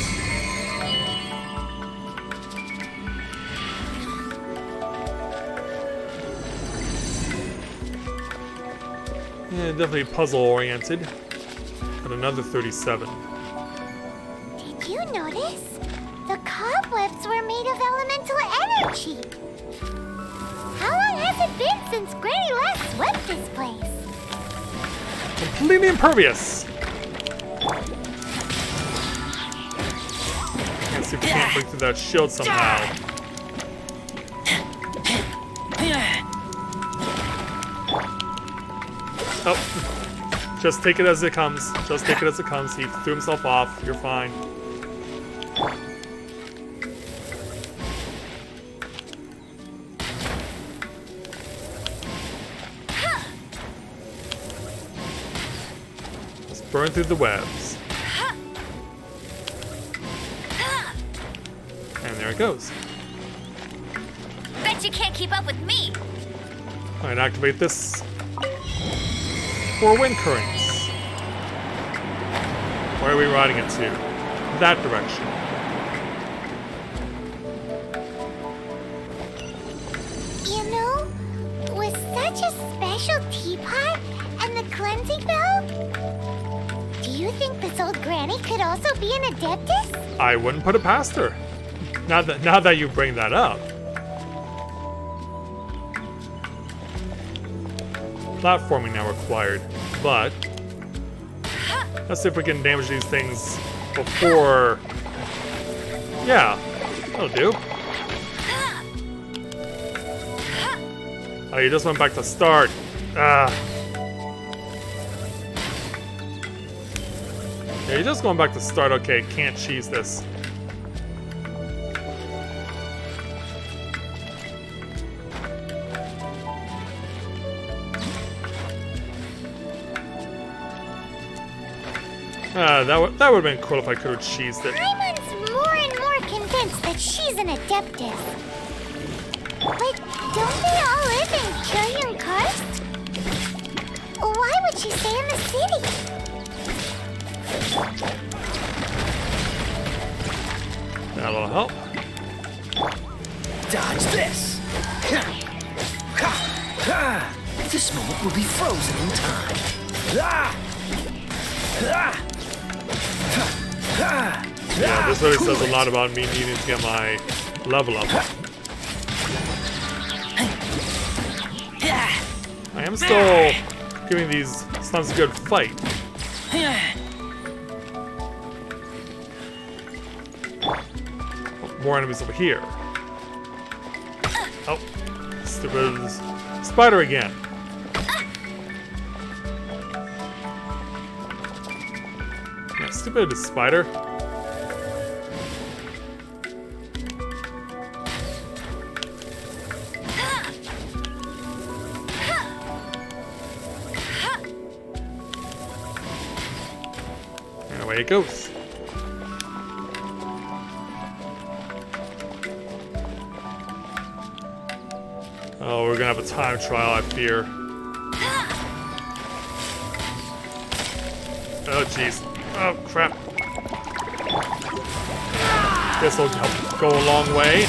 Yeah, definitely puzzle oriented. But another 37. Did you notice? The cobwebs were made of elemental energy. How long has it been since Granny last swept this place? Completely impervious. Let's see if we can't break through that shield somehow. Oh, just take it as it comes. Just take it as it comes. He threw himself off. You're fine. Let's burn through the webs. And there it goes. Bet you can't keep up with me. Alright, activate this. 4 wind currents. Where are we riding it to? That direction. You know, with such a special teapot and the cleansing bell, do you think this old granny could also be an adeptus? I wouldn't put it past her. Now that you bring that up. Platforming now required, but let's see if we can damage these things before. Yeah, that'll do. Oh, you just went back to start. Yeah, you're just going back to start. Okay, can't cheese this. That would have been cool if I could have cheesed it. Raimon's more and more convinced that she's an adeptus. But don't they all live in Killian Karst? Why would she stay in the city? That'll help. Dodge this. This moment will be frozen in time. Yeah, this really says a lot about me needing to get my level up. I am still giving these slums a good fight. More enemies over here. Oh, stupid spider again. Yeah, stupid spider. And away it goes. Oh, we're gonna have a time trial, I fear. Oh, jeez. Oh, crap. This'll help go a long way.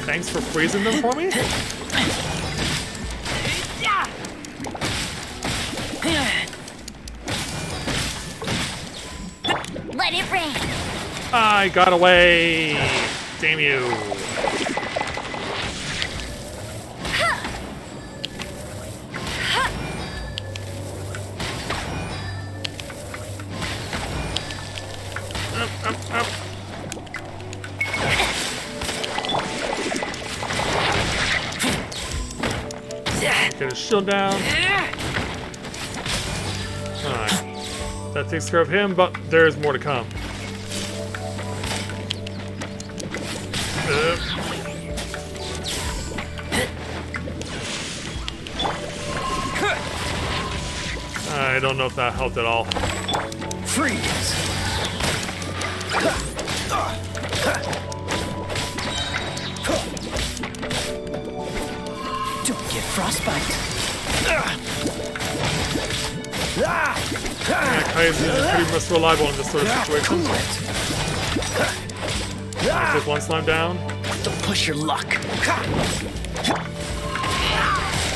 Thanks for freezing them for me. Let it rain. I got away. Damn you. Get his shield down. Alright. That takes care of him, but there's more to come. I don't know if that helped at all. Freeze! Don't get frostbite. Yeah, Kai's pretty much reliable in this sort of situation. Take one slime down. Don't push your luck.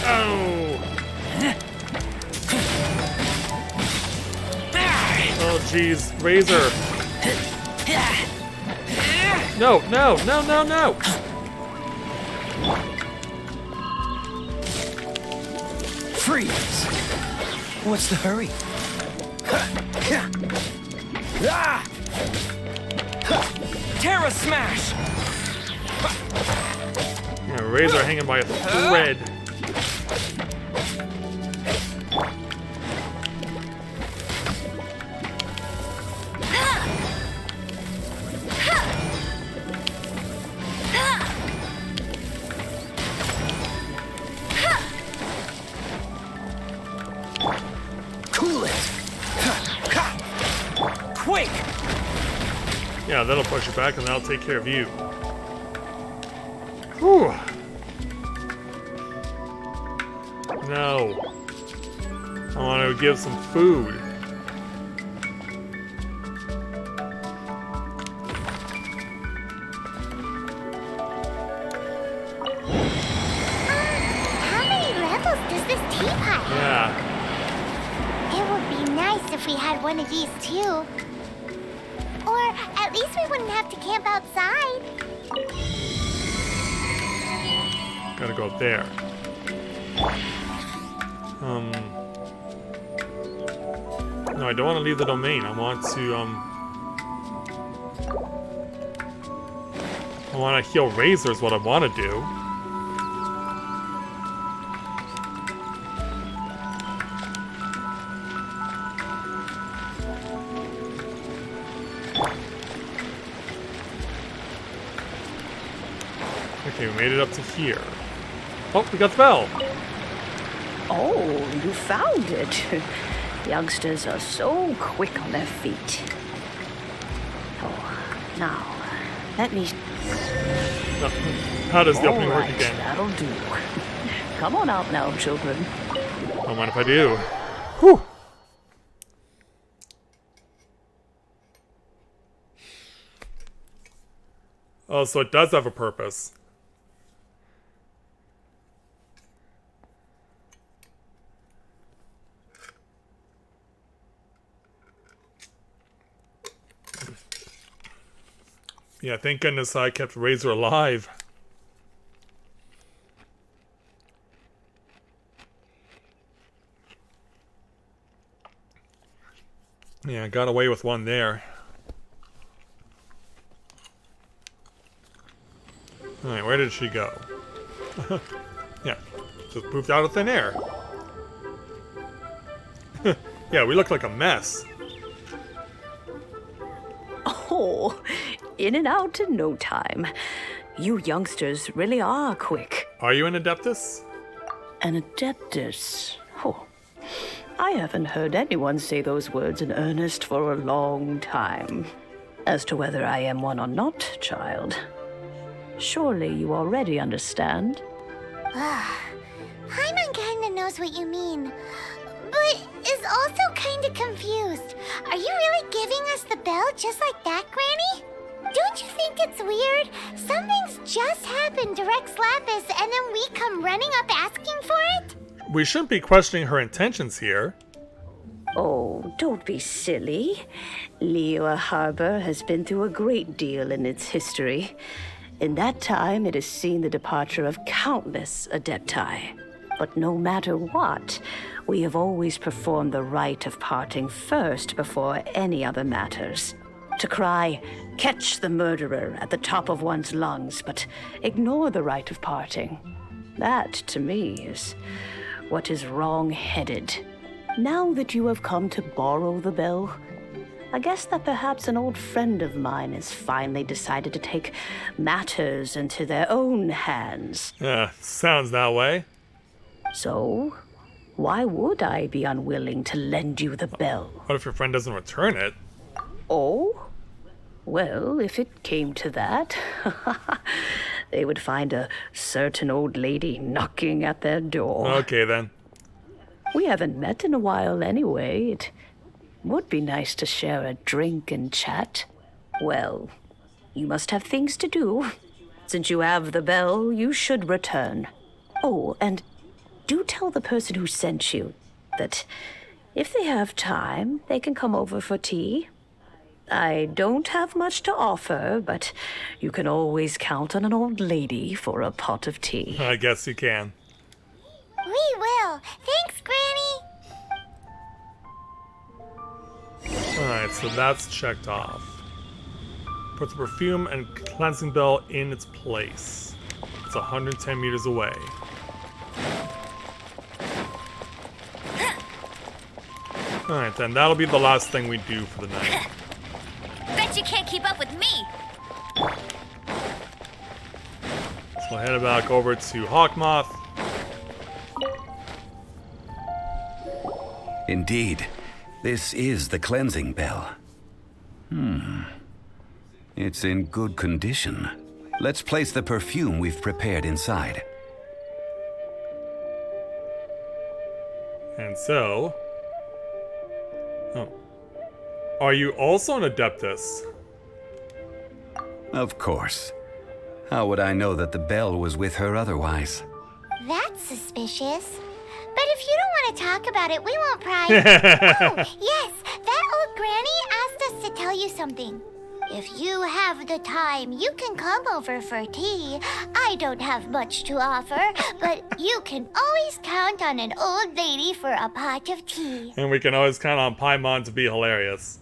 Oh! Oh, jeez. Razor. No, no, no, no, no! Freeze! What's the hurry? Terra Smash! Yeah, Razor hanging by a thread. Cool it! Quick! Yeah, that'll push you back and that'll take care of you. Whew. No. I want to give some food. How many levels does this teapot have? Yeah. It would be nice if we had one of these too. Or at least we wouldn't have to camp outside. Gotta go up there. No, I don't want to leave the domain. I want to heal Razor is what I want to do. Okay, we made it up to here. Oh, we got the bell. Oh, you found it. Youngsters are so quick on their feet. Oh, now, let me... How does the opening work Alright, again? that'll do. Come on out now, children. Don't mind if I do. Whew. Oh, so it does have a purpose. Yeah, thank goodness I kept Razor alive. Yeah, got away with one there. Alright, where did she go? Yeah, just poofed out of thin air. Yeah, we look like a mess. Oh, in and out in no time. You youngsters really are quick. Are you an Adeptus? An Adeptus? Oh, I haven't heard anyone say those words in earnest for a long time. As to whether I am one or not, child, surely you already understand. Paimon kinda knows what you mean, but is also kinda confused. Are you really giving us the bell just like that, Granny? Don't you think it's weird? Something's just happened to Rex Lapis and then we come running up asking for it? We shouldn't be questioning her intentions here. Oh, don't be silly. Liyue Harbor has been through a great deal in its history. In that time, it has seen the departure of countless Adepti. But no matter what, we have always performed the rite of parting first before any other matters. To cry, "Catch the murderer," at the top of one's lungs, but ignore the rite of parting. That, to me, is what is wrong-headed. Now that you have come to borrow the bell, I guess that perhaps an old friend of mine has finally decided to take matters into their own hands. Yeah, sounds that way. So, why would I be unwilling to lend you the bell? What if your friend doesn't return it? Oh? Well, if it came to that, they would find a certain old lady knocking at their door. Okay, then. We haven't met in a while anyway. It would be nice to share a drink and chat. Well, you must have things to do. Since you have the bell, you should return. Oh, and do tell the person who sent you that if they have time, they can come over for tea. I don't have much to offer, but you can always count on an old lady for a pot of tea. I guess you can. We will. Thanks, Granny. Alright, so that's checked off. Put the perfume and cleansing bell in its place. It's 110 meters away. Alright, then that'll be the last thing we do for the night. Bet you can't keep up with me! So we'll head back over to Hawkmoth. Indeed, this is the cleansing bell. It's in good condition. Let's place the perfume we've prepared inside. And so... Oh. Are you also an Adeptus? Of course. How would I know that the bell was with her otherwise? That's suspicious. But if you don't want to talk about it, we won't pry. Oh, yes, that old granny asked us to tell you something. If you have the time, you can come over for tea. I don't have much to offer, but you can always count on an old lady for a pot of tea. And we can always count on Paimon to be hilarious.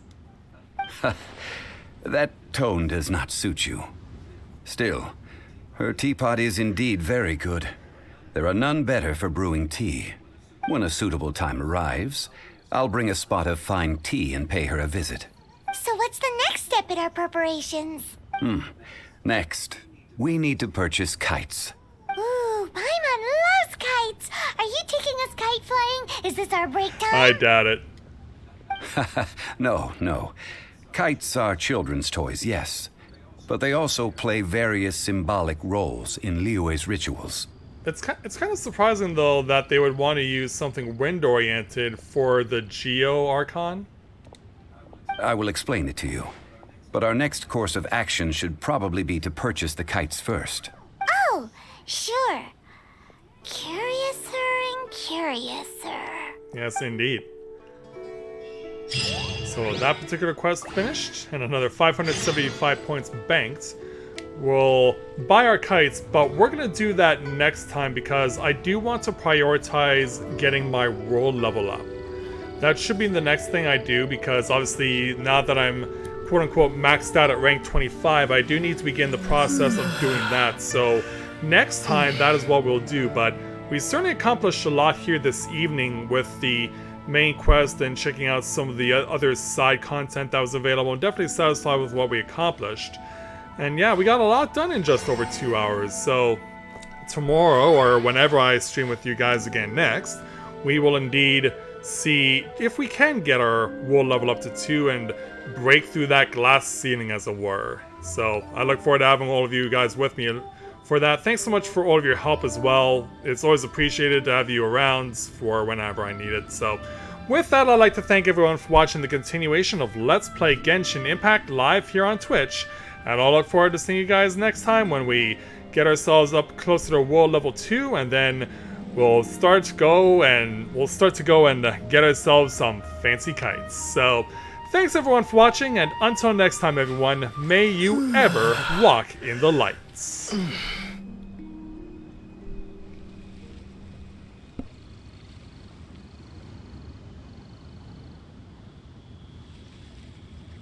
That tone does not suit you. Still, her teapot is indeed very good. There are none better for brewing tea. When a suitable time arrives, I'll bring a spot of fine tea and pay her a visit. So what's the next step in our preparations? Next, we need to purchase kites. Ooh, Paimon loves kites. Are you taking us kite flying? Is this our break time? I doubt it. No. Kites are children's toys, yes. But they also play various symbolic roles in Liyue's rituals. It's kind of surprising, though, that they would want to use something wind-oriented for the Geo Archon. I will explain it to you. But our next course of action should probably be to purchase the kites first. Oh, sure. Curiouser and curiouser. Yes, indeed. So that particular quest finished, and another 575 points banked. We'll buy our kites, but we're going to do that next time because I do want to prioritize getting my world level up. That should be the next thing I do because obviously now that I'm quote-unquote maxed out at rank 25, I do need to begin the process of doing that. So next time, that is what we'll do, but we certainly accomplished a lot here this evening with the main quest and checking out some of the other side content that was available. I'm definitely satisfied with what we accomplished. And yeah, we got a lot done in just over 2 hours, so tomorrow, or whenever I stream with you guys again next, we will indeed see if we can get our world level up to 2 and break through that glass ceiling, as it were. So I look forward to having all of you guys with me for that. Thanks so much for all of your help as well. It's always appreciated to have you around for whenever I need it. So with that, I'd like to thank everyone for watching the continuation of Let's Play Genshin Impact live here on Twitch. And I'll look forward to seeing you guys next time when we get ourselves up closer to world level 2, and then we'll start to go and get ourselves some fancy kites. So thanks everyone for watching, and until next time everyone, may you ever walk in the lights.